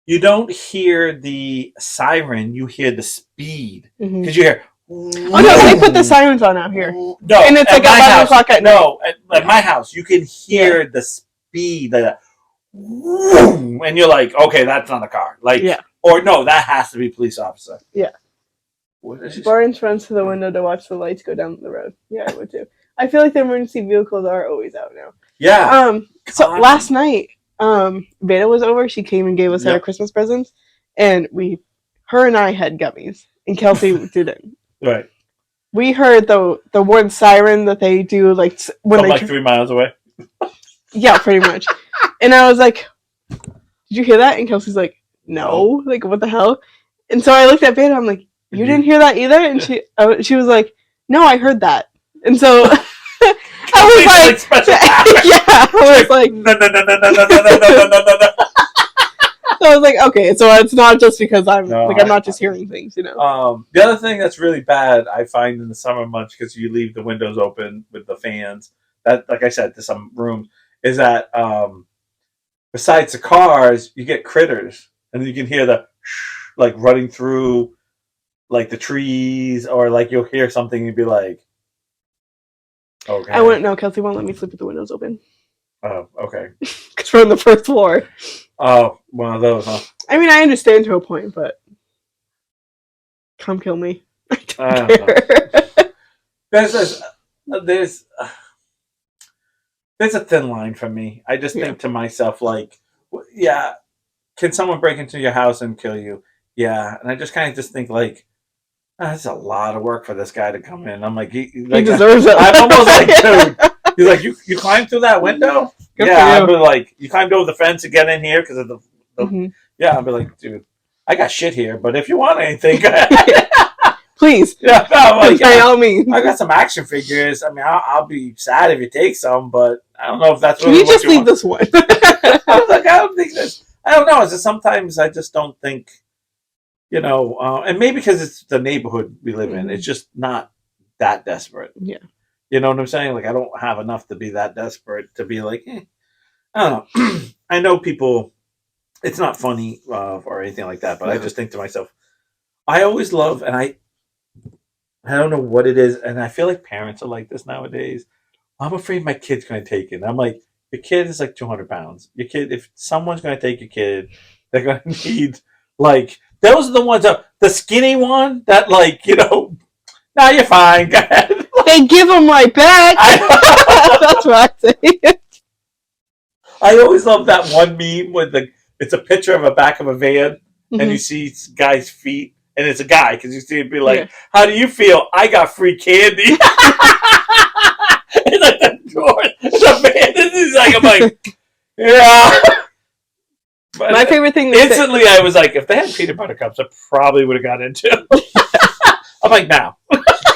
You don't hear the siren. You hear the speed because you hear. Oh no! They put the sirens on out here. No, and it's like 11 o'clock at night. No, at my house, you can hear the speed like that. And you're like, okay, that's not a car. Like, or no, that has to be a police officer. Yeah. Barnes runs to the window to watch the lights go down the road. Yeah, I would too. I feel like the emergency vehicles are always out now. Yeah. So last night, Veda was over. She came and gave us our Christmas presents, and her and I had gummies, and Kelsey didn't. Right. We heard the one siren that they do like when from like 3 miles away. Yeah, pretty much. And I was like, "Did you hear that?" And Kelsey's like, "No, like what the hell?" And so I looked at Veda. I'm like, "You didn't hear that either?" And she was like, "No, I heard that." And so I was like, "Yeah." I was like, "No." So I was like, "Okay, so it's not just because I'm not just hearing things, you know." The other thing that's really bad, I find in the summer months, because you leave the windows open with the fans. That, like I said, to some rooms, is that besides the cars, you get critters, and you can hear the like running through like the trees, or like you'll hear something and you'd be like, okay. I wouldn't know. Kelsey won't let me sleep with the windows open. Oh, okay. Because we're on the first floor. Oh, one of those, huh? I mean, I understand to a point, but come kill me. I don't care. There's a thin line for me. I just think to myself, like, yeah, can someone break into your house and kill you? Yeah, and I just kind of just think like, that's a lot of work for this guy to come in. I'm like, he deserves it. I'm almost like, dude. He's like, you climbed through that window? Good yeah, I'd be like, you climbed over the fence to get in here because of the mm-hmm. Yeah, I'd be like, dude, I got shit here, but if you want anything, please. Yeah, no, like, by all means. I got some action figures. I mean, I'll be sad if you take some, but I don't know if that's. Can really you just leave this one? I was like, I don't think this. I don't know. It's just sometimes I just don't think, and maybe because it's the neighborhood we live in, it's just not that desperate. Yeah. You know what I'm saying? Like, I don't have enough to be that desperate to be like, I don't know. I know people. It's not funny or anything like that, but I just think to myself, I always love, and I don't know what it is, and I feel like parents are like this nowadays. I'm afraid my kid's going to take it. I'm like, your kid is like 200 pounds. Your kid, if someone's going to take your kid, they're going to need, like, those are the ones, the skinny one that, like, nah, you're fine. Go ahead. Hey, give them right back. That's what I say. I always love that one meme with it's a picture of a back of a van, and you see guy's feet, and it's a guy, because you see it be like, how do you feel? I got free candy. And like the door, the van is like, I'm like, yeah. But my favorite thing. Instantly, I was like, if they had peanut butter cups, I probably would have got into. I'm like, now.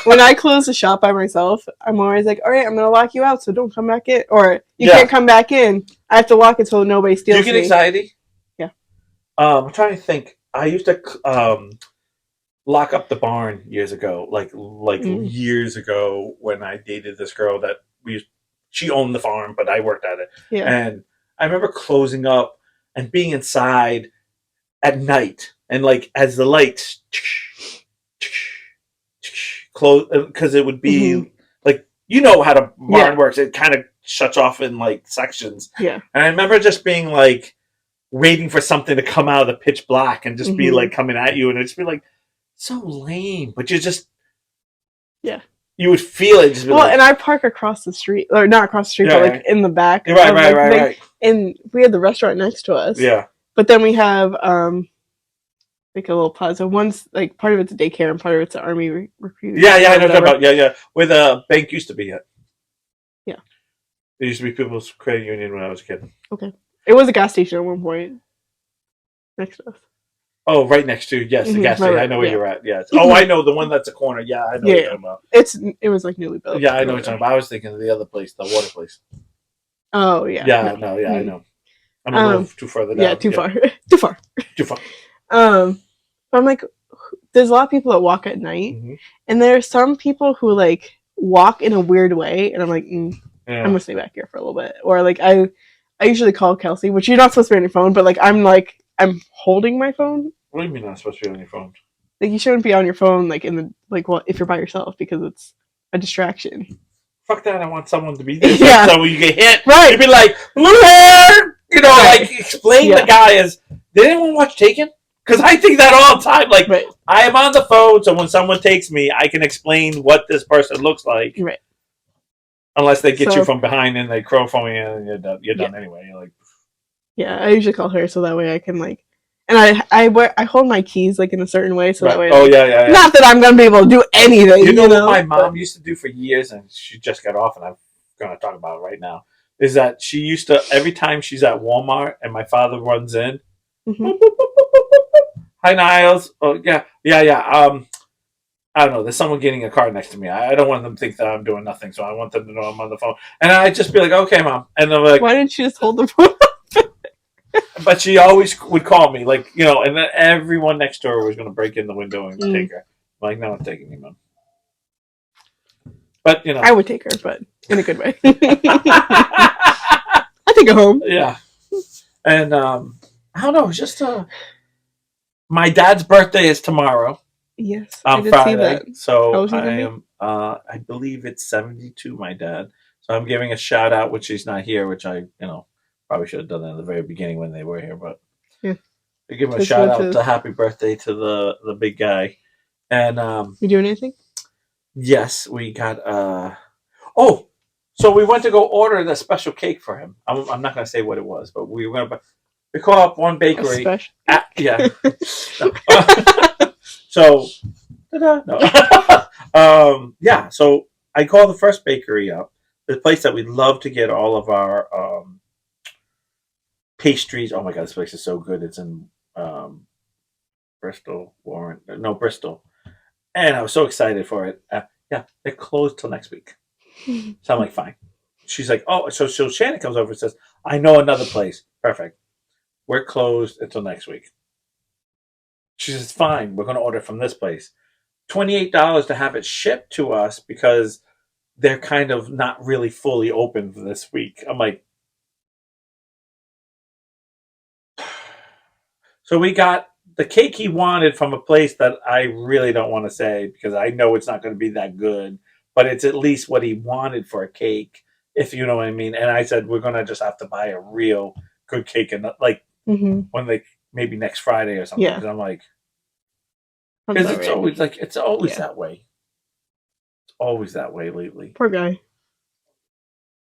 When I close the shop by myself, I'm always like, all right, I'm gonna lock you out, so don't come back in, or you can't come back in. I have to lock it so nobody steals. Do you get anxiety? Yeah. I'm trying to think. I used to lock up the barn years ago, like years ago when I dated this girl that she owned the farm, but I worked at it. Yeah. And I remember closing up and being inside at night, and like as the lights close, because it would be like, how the barn works. It kind of shuts off in like sections. Yeah. And I remember just being like waiting for something to come out of the pitch black and just be like coming at you, and it'd just be like so lame, but you just you would feel it. Just be and I park across the street, or not across the street, but like in the back. Right. And we had the restaurant next to us. Yeah. But then we have like a little plaza. One's like part of it's a daycare and part of it's an army recruit. Yeah, I know what you're talking about. Where the bank used to be at. Yeah. There used to be People's Credit Union when I was a kid. Okay. It was a gas station at one point next to us. Oh, right next to, yes, the gas station. Right, I know where you're at. Yeah. Oh, I know the one that's a corner. Yeah, I know what you're talking about. It was like newly built. Yeah, I know what you're talking about. I was thinking of the other place, the water place. Oh, yeah. Yeah, I know. I'm a little too further down. Yeah, too far. Too far. Too far. I'm like, there's a lot of people that walk at night, and there are some people who like walk in a weird way, and I'm like, I'm gonna stay back here for a little bit. Or like I usually call Kelsey, which you're not supposed to be on your phone, but like I'm holding my phone. What do you mean not supposed to be on your phone? Like, you shouldn't be on your phone like in the if you're by yourself, because it's a distraction. Fuck that! I want someone to be there. Yeah. So when you get hit, right? You'd be like, blue hair. Like explain the guy as. Did anyone watch Taken? Because I think that all the time. Like, I am on the phone, so when someone takes me, I can explain what this person looks like. Right. Unless they get you from behind and they crow for me, and you're done anyway. You're like, yeah, I usually call her so that way I can like, and I hold my keys like in a certain way so that way. Oh, like, yeah. Not that I'm gonna be able to do anything. You know what my mom used to do for years, and she just got off, and I'm going to talk about it right now. Is that she used to, every time she's at Walmart and my father runs in, hi Niles. Oh yeah. I don't know. There's someone getting a car next to me. I don't want them to think that I'm doing nothing, so I want them to know I'm on the phone. And I'd just be like, "Okay, Mom," and I'm like, "Why didn't you just hold the phone?" But she always would call me, like, and then everyone next door was going to break in the window and take her. I'm like, no one's taking me, Mom. But I would take her, but in a good way. I take her home. Yeah, and I don't know. It's just my dad's birthday is tomorrow. Yes, I on did see Friday. that. So How was he I gonna be? am. I believe it's 72. My dad. So I'm giving a shout out, which he's not here, which I probably should have done that in the very beginning when they were here, but Yeah, I give him a because shout what's out his? to happy birthday to the big guy. And You doing anything? yes, we got oh, so we went to go order the special cake for him. I'm not gonna say what it was, but we were gonna. We call up one A bakery. special. Yeah. No. So no. Yeah. So I called the first bakery up, the place that we love to get all of our pastries. Oh my god, this place is so good. It's in Bristol, Warren. No, Bristol. And I was so excited for it. Yeah, they're closed till next week. So I'm like, fine. She's like, oh, so Shannon comes over and says, I know another place. Perfect. We're closed until next week. She says, fine. We're going to order from this place. $28 to have it shipped to us because they're kind of not really fully open for this week. I'm like, so we got the cake he wanted from a place that I really don't want to say because I know it's not going to be that good, but it's at least what he wanted for a cake, if you know what I mean. And I said we're going to just have to buy a real good cake and like when they maybe next Friday or something. Because I'm like, because it's always like it's always that way. It's always that way lately. Poor guy.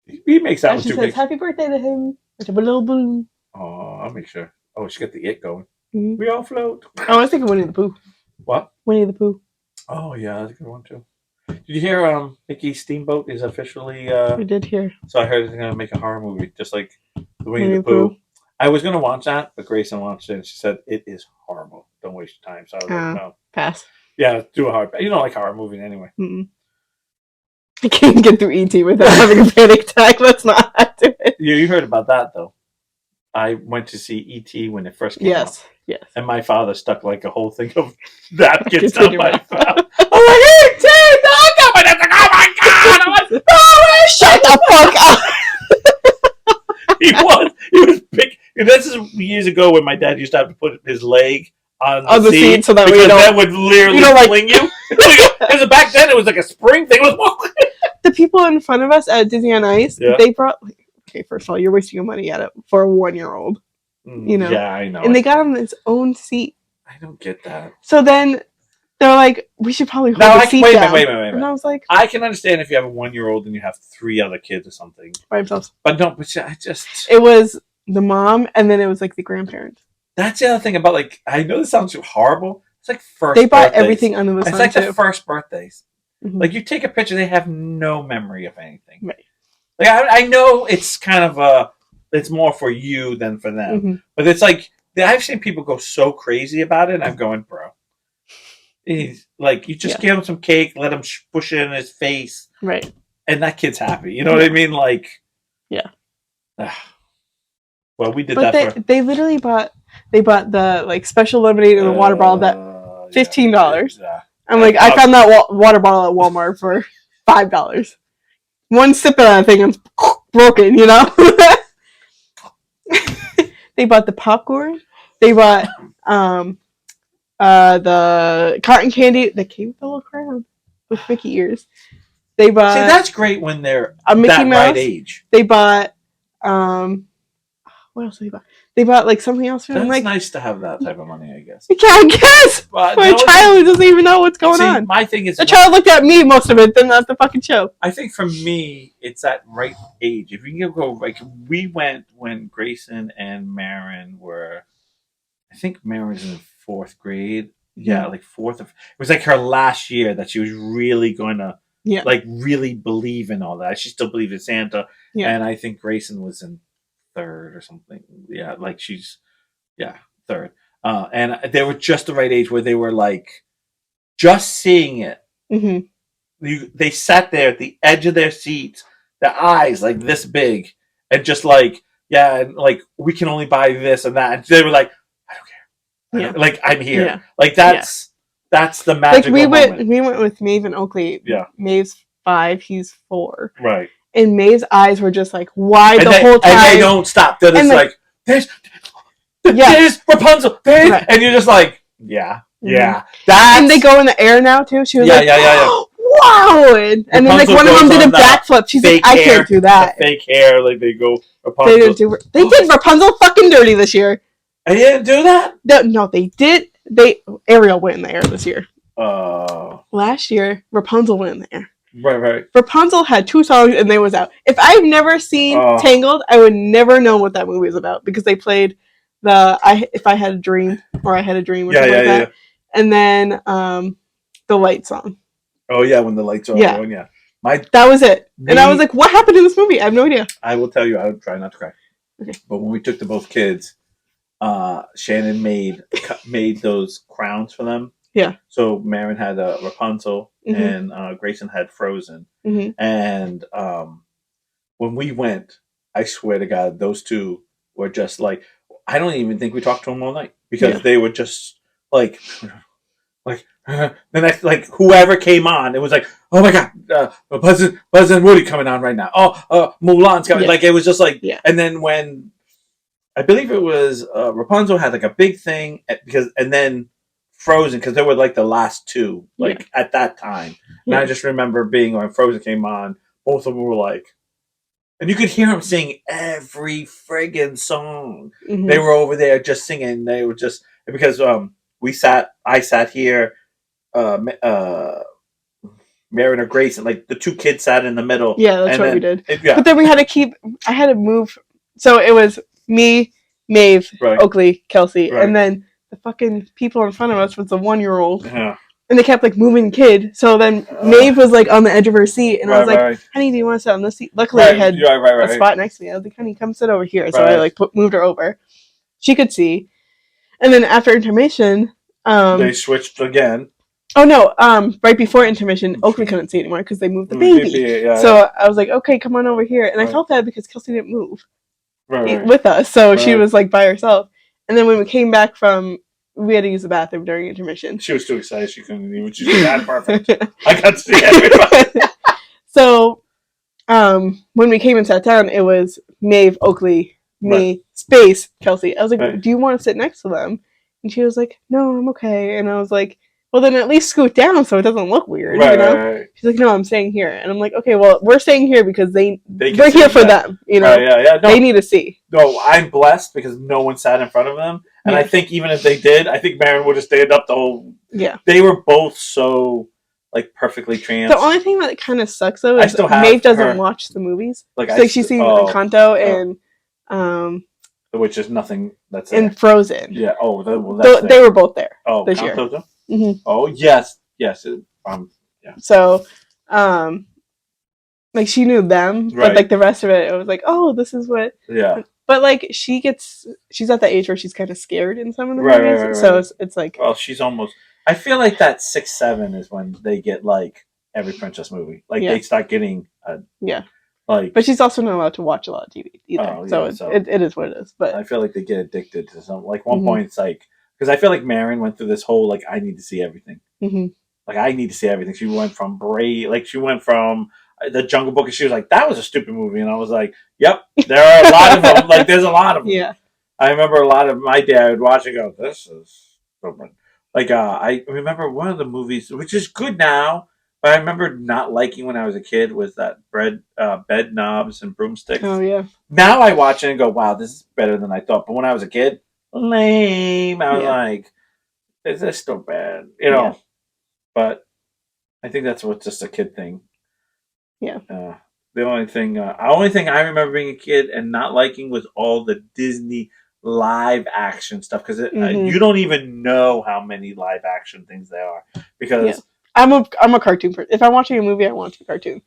He makes that She says happy birthday to him. With a little balloon. Oh, I'll make sure. Oh, she got the it going. Mm-hmm. We all float. Oh, I was thinking Winnie the Pooh. What? Winnie the Pooh. Oh yeah, that's a good one too. Did you hear Mickey Steamboat is officially I did hear. So I heard he's gonna make a horror movie just like the Winnie the Pooh. I was gonna watch that, but Grayson watched it and she said it is horrible. Don't waste your time. So I was like, no. Pass. Yeah, do a horror. You don't like horror movies anyway. Mm-mm. I can't get through ET without having a panic attack. Let's not do it. You heard about that though. I went to see ET when it first came out. Yes. And my father stuck like a whole thing of napkins down my mouth. I'm like, ET, no, but it's like, oh my god! I'm like, no, shut the fuck up! He was big. This is years ago when my dad used to have to put his leg on the seat so that because that would literally fling you. Because back then it was like a spring thing. The people in front of us at Disney on Ice, they brought. Okay, first of all, you're wasting your money at it for a 1-year-old. You know. Yeah, I know. And they got him his own seat. I don't get that. So then they're like, we should probably hold the seat down. Wait a minute. And I was like, I can understand if you have a 1-year-old and you have 3 other kids or something by themselves. But no, but I just. It was the mom, and then it was like the grandparents. That's the other thing about like. I know this sounds horrible. It's like first. They bought everything under the sun. It's like too. the first birthdays. Mm-hmm. Like you take a picture, they have no memory of anything. Right. Like I know it's kind of it's more for you than for them, mm-hmm. but it's like I've seen people go so crazy about it. And I'm going, bro. He's like, you just give him some cake, let him push it in his face, right? And that kid's happy. You know what I mean? Like, yeah. Well, we did that. They literally bought. They bought the like special lemonade and the water bottle that $15. Yeah. I'm like, I found that water bottle at Walmart for $5. One sip of that thing and it's broken. You know. They bought the popcorn. They bought the cotton candy that came with a little crown with Mickey ears. They bought. See, that's great when they're a Mickey that Mouse. Right age. They bought. What else did they buy? They bought like something else for them. That's like, nice to have that type of money, I guess. I guess. My child who doesn't even know what's going on. My thing is, the child looked at me most of it, then not the fucking show. I think for me, it's that right age. If you can go like we went when Grayson and Marin were, I think Marin was in 4th grade. Yeah, like 4th. It was like her last year that she was really going to, like, really believe in all that. She still believed in Santa, and I think Grayson was in 3rd or something. Yeah, like she's, 3rd. And they were just the right age where they were like, just seeing it. Mm-hmm. They sat there at the edge of their seats, their eyes like this big, and just like, and like we can only buy this and that. And they were like, I don't care. Like I'm here. Yeah. Like that's the magical moment. We went with Maeve and Oakley. Yeah. Maeve's 5, he's 4. Right. And Maeve's eyes were just like wide the whole time. And they don't stop. Then it's like there's Rapunzel. And you're just like, yeah. Yeah, and they go in the air now too. She was like, wow, and then like one of them did a backflip. She's like, I can't do that. The fake hair, like they go. Rapunzel. They did Rapunzel fucking dirty this year. They didn't do that. No, they did. Ariel went in the air this year. Last year, Rapunzel went in the air. Right. Rapunzel had 2 songs and they was out. If I've never seen Tangled, I would never know what that movie is about because they played If I Had a Dream or I Had a Dream or something like that. And then the light song. Oh yeah, when the lights are on, yeah. That was it. And I was like, what happened in this movie? I have no idea. I will tell you, I would try not to cry. Okay. But when we took the both kids, Shannon made those crowns for them. Yeah. So Marin had Rapunzel and Grayson had Frozen. And when we went, I swear to God, those two were just like, I don't even think we talked to them all night because they were just like the next, like whoever came on, it was like, oh my God, Buzz and Woody coming on right now. Oh, Mulan's coming. Like it was just like, and then when I believe it was Rapunzel had like a big thing and then Frozen because they were like the last two at that time. And I just remember being when Frozen came on, both of them were like, and you could hear them sing every friggin' song. They were over there just singing. They were just because I sat here. Marin or Grace, and like the 2 kids sat in the middle. Yeah, that's what we did. But then we had to I had to move. So it was me, Maeve, Oakley, Kelsey, and then the fucking people in front of us was the 1-year-old. Yeah. And they kept like moving kid. So then Maeve was like on the edge of her seat, and I was like, honey, do you want to sit on this seat? Luckily, I had a spot next to me. I was like, honey, come sit over here. So I like moved her over. She could see. And then after intermission, they switched again. Oh no! Right before intermission, Oakley couldn't see anymore because they moved the baby. So I was like, "Okay, come on over here." And I felt bad because Kelsey didn't move with us, so she was like by herself. And then when we came back we had to use the bathroom during intermission. She was too excited; she couldn't even. She was that perfect. I got to see everybody. So, when we came and sat down, it was Maeve, Oakley, me, Space, Kelsey. I was like, "Do you want to sit next to them?" And she was like, "No, I'm okay." And I was like, well, then at least scoot down so it doesn't look weird, you know? Right. She's like, no, I'm staying here. And I'm like, okay, well, we're staying here because we're here for them, you know? No, they need to see. No, I'm blessed because no one sat in front of them. And I think even if they did, I think Marin would have stayed up the whole... Yeah. They were both so, like, perfectly trans. The only thing that kind of sucks, though, is Maeve doesn't watch the movies. Like she's seen Encanto and... which is nothing that's... And Frozen. Yeah, they were both there this year. Mm-hmm. Oh yes. Yeah. So, like she knew them, but like the rest of it, it was like, oh, this is what. Yeah. But like she's at that age where she's kind of scared in some of the movies, right. So it's like. Well, she's almost. I feel like that 6, 7 is when they get like every princess movie. Like they start getting. Like, but she's also not allowed to watch a lot of TV either. So it is what it is. But I feel like they get addicted to something. Like one point, it's like. Because I feel like Marin went through this whole, like, I need to see everything. Mm-hmm. Like, I need to see everything. She went from she went from The Jungle Book, and she was like, that was a stupid movie. And I was like, yep, there are a lot of them. Like, there's a lot of them. Yeah. I remember a lot of my dad watching, go, this is stupid. Like, I remember one of the movies, which is good now, but I remember not liking when I was a kid, was that Bed Knobs and Broomsticks. Oh, yeah. Now I watch it and go, wow, this is better than I thought. But when I was a kid, lame. I was like, is this still bad? You know? Yeah. But I think that's just a kid thing. Yeah. The only thing I remember being a kid and not liking was all the Disney live action stuff because you don't even know how many live action things there are because I'm a cartoon person. If I'm watching a movie, I want a cartoon.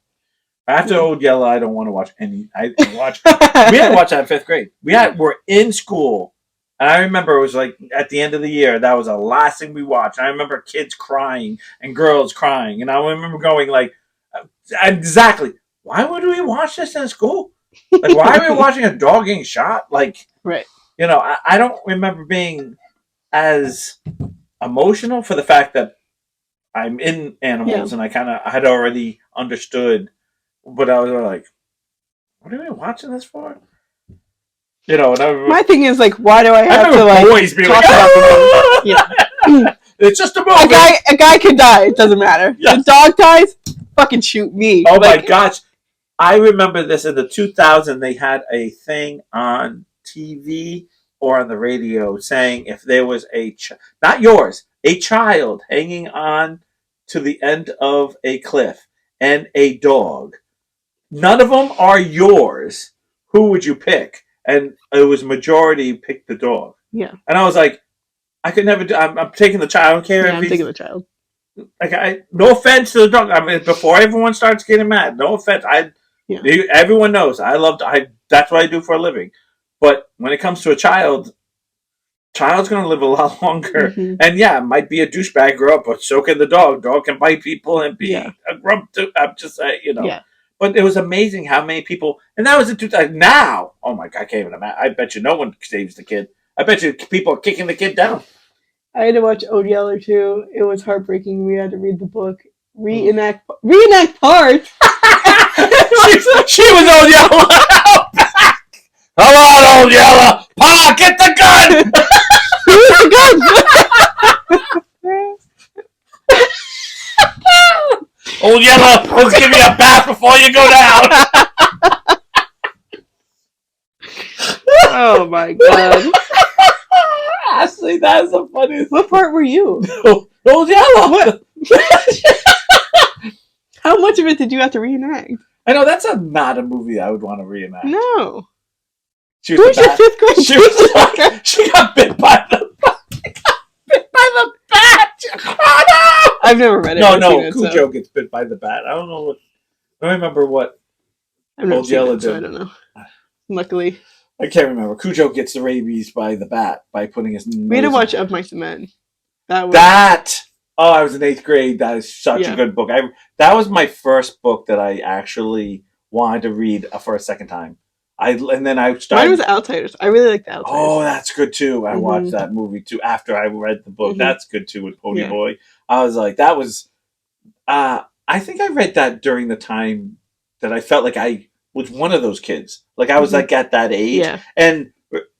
After Old Yellow, I don't want to watch any. We had to watch that in 5th grade. We're in school. And I remember it was like at the end of the year, that was the last thing we watched. And I remember kids crying and girls crying. And I remember going like, exactly, why would we watch this in school? Like, why are we watching a dog getting shot? Like, right. You know, I don't remember being as emotional for the fact that I'm in animals and I had already understood. But I was like, what are we watching this for? You know, my thing is like, why do I have to like boys be talk like, about the movie? It's just a movie. A guy could die. It doesn't matter. Yes. The dog dies. Fucking shoot me. Oh my gosh. I remember this in the 2000s. They had a thing on TV or on the radio saying if there was not yours, a child hanging on to the end of a cliff and a dog, none of them are yours. Who would you pick? And it was majority picked the dog. Yeah. And I was like, I could never do. I'm taking the child. I don't care. Yeah, I'm taking the child. Like, no offense to the dog. I mean, before everyone starts getting mad, no offense. Everyone knows that's what I do for a living. But when it comes to a child's going to live a lot longer. Mm-hmm. And yeah, it might be a douchebag grow up, but so can the dog. Dog can bite people and be a grump too. I'm just saying, Yeah. But it was amazing how many people, and that was in 2000. Now, oh my God, I can't even imagine. I bet you no one saves the kid. I bet you people are kicking the kid down. I had to watch Old Yeller too. It was heartbreaking. We had to read the book, reenact parts. she was Old Yeller. Come on, Old Yeller. Pa, get the gun. Who's the gun? Old Yeller, let's give you a bath before you go down. Oh my God. Ashley, that is the funniest. What part were you? Old Yeller. What? How much of it did you have to reenact? I know that's not a movie I would want to reenact. No. Who's your 5th grade? She got bit by the bat. Oh no! I've never read it. No. Cujo gets bit by the bat. I don't know what. I don't remember what Old Yeller did. So I don't know. Luckily, I can't remember. Cujo gets the rabies by the bat by putting his nose. We had to watch Of Mice and Men. Oh, I was in 8th grade. That is such a good book. That was my first book that I actually wanted to read for a second time. And then I started. Mine was Outsiders. I really liked Outsiders. Oh, that's good too. I watched that movie too after I read the book. That's good too with Pony Boy. I was like, that was. I think I read that during the time that I felt like I was one of those kids. Like I was like at that age. Yeah. And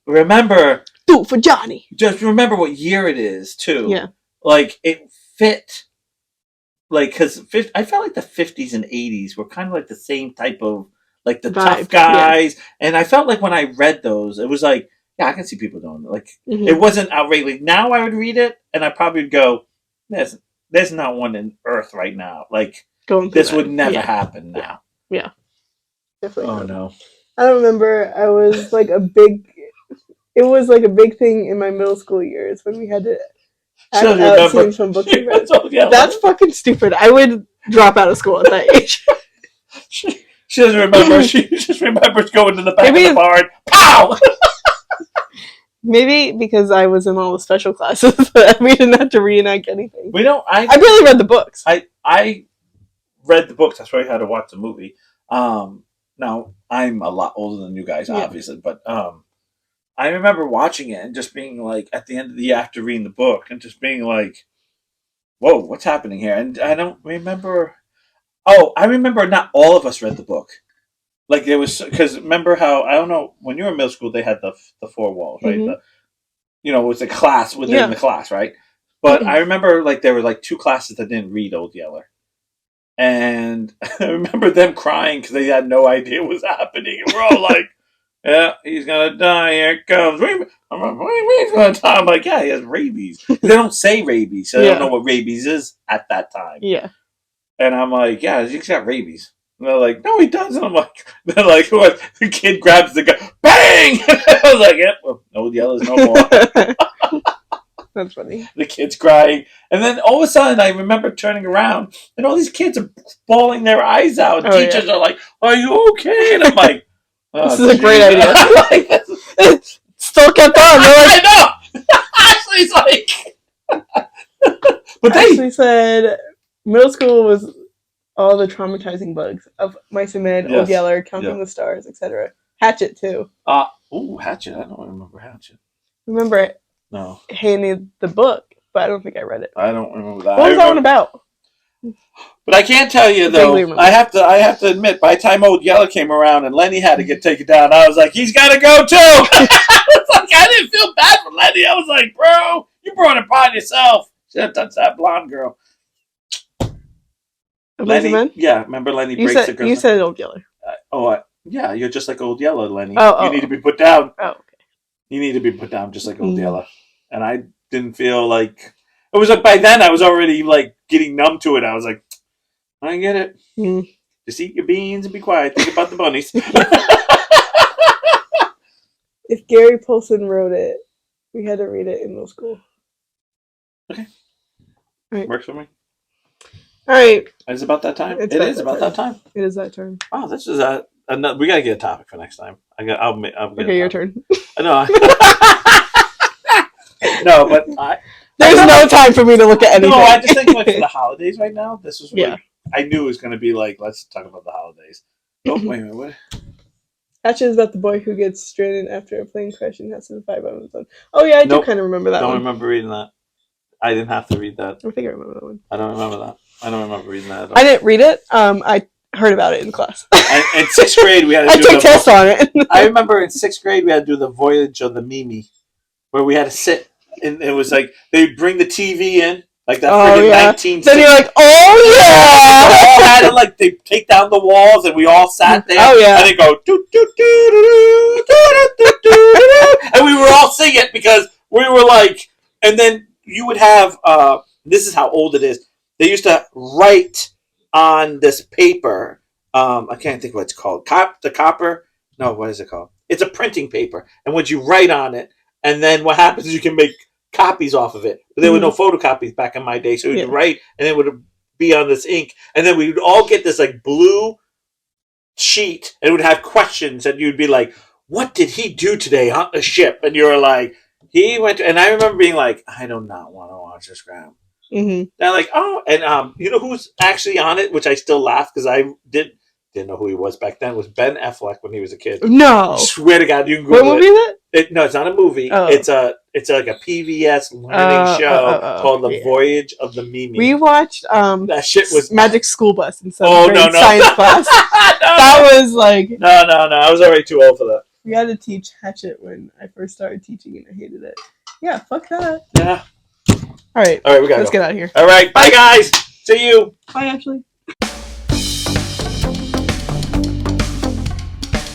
remember. Do it for Johnny. Just remember what year it is too. Yeah. Like it fit. Like because I felt like the 50s and 80s were kind of like the same type of. Like the tough guys, and I felt like when I read those, it was like, yeah, I can see people doing it. Like it wasn't outrageous. Now I would read it, and I probably would go, "There's not one in Earth right now. Like this would never happen now." Yeah, definitely. Oh no, I don't remember. I was like a big. It was like a big thing in my middle school years when we had to act out scenes from books. That's fucking stupid. I would drop out of school at that age. She doesn't remember. She just remembers going to the back of the barn. Pow! Maybe because I was in all the special classes, we didn't have to reenact anything. I barely read the books. I read the books. That's why I had to watch the movie. Now I'm a lot older than you guys, obviously, but I remember watching it and just being like, at the end of the after reading the book, and just being like, "Whoa, what's happening here?" And I don't remember. Oh, I remember not all of us read the book. Like there was, because remember how, I don't know, when you were in middle school, they had the 4 walls, right? It was a class within the class, right? But I remember like there were like 2 classes that didn't read Old Yeller. And I remember them crying because they had no idea what was happening. And we're all like, yeah, he's going to die. Here it comes. I'm like, what do you mean he's going to die? I'm like, yeah, he has rabies. They don't say rabies, so they don't know what rabies is at that time. Yeah. And I'm like, yeah, he's got rabies. And they're like, no, he doesn't. I'm like, they're like, what? The kid grabs the gun, bang! I was like, yeah, well, Old Yellow's no more. That's funny. The kid's crying. And then all of a sudden, I remember turning around, and all these kids are bawling their eyes out. And teachers are like, are you okay? And I'm like, this is a great idea. Like, still kept on. Like, I know! Ashley's like... But Ashley said... Middle school was all the traumatizing bugs of Mice and Men, Old Yeller, Counting the Stars, etc. Hatchet too. Hatchet. I don't remember Hatchet. Remember it? No. Hated the book, but I don't think I read it. I don't remember that. What was that one about? But I can't tell you though. I have to admit, by the time Old Yeller came around and Lenny had to get taken down, I was like, he's got to go too. I didn't feel bad for Lenny. I was like, bro, you brought it upon yourself. Shouldn't touch that blonde girl. Lenny, yeah, remember Lenny you breaks said the girl's you said Old Yeller. Yeah, you're just like Old Yeller, Lenny. Oh, you need to be put down. Oh, okay. You need to be put down just like Old Yeller. And I didn't feel like it was like by then I was already like getting numb to it. I was like, I get it. Just eat your beans and be quiet. Think about the bunnies. If Gary Paulson wrote it, we had to read it in middle school. Okay. Right. Works for me. All right. It's about that time. It is about that time. It is that time. Oh, this is another. We gotta get a topic for next time. I'll get okay, your turn. No. No, but there's no time for me to look at anything. No, I just think like for the holidays right now. This was what I knew it was going to be like. Let's talk about the holidays. Oh, wait a minute. What? Hatchet is about the boy who gets stranded after a plane crash and has to survive on his own. Oh yeah, I do kind of remember that. Don't remember reading that. I didn't have to read that. I think I remember that one. I don't remember that. I don't remember reading that at all. I didn't read it. I heard about it in class. In 6th grade, we had to I took tests on it. I remember in 6th grade, we had to do the Voyage of the Mimi, where we had to sit, and it was like they'd bring the TV in, like that friggin' 1960s. Then you're like, oh yeah! We all had it, like they take down the walls, and we all sat there. Oh yeah! And they go doo doo doo doo doo doo doo, and we were all singing it because we were like, and then you would have. This is how old it is. They used to write on this paper. I can't think what it's called. The copper. No, what is it called? It's a printing paper, and what you write on it, and then what happens is you can make copies off of it. But there were no photocopies back in my day, so you'd write, and it would be on this ink, and then we would all get this like blue sheet, and it would have questions, and you'd be like, "What did he do today on the ship?" And you were like, "He went," and I remember being like, "I do not want to watch this crap." They're like, "Oh," and you know who's actually on it, which I still laugh because I didn't know who he was back then. Was Ben Affleck when he was a kid? No, I swear to God, you can Google what movie is it. No, it's not a movie. Oh. It's like a PBS learning show called The Voyage of the Mimi. We watched that shit was Magic School Bus in no. science class. That was like no. I was already too old for that. We had to teach Hatchet when I first started teaching, and I hated it. Yeah, fuck that. Yeah. All right, we gotta let's get out of here. All right, bye guys. See you. Bye, Ashley.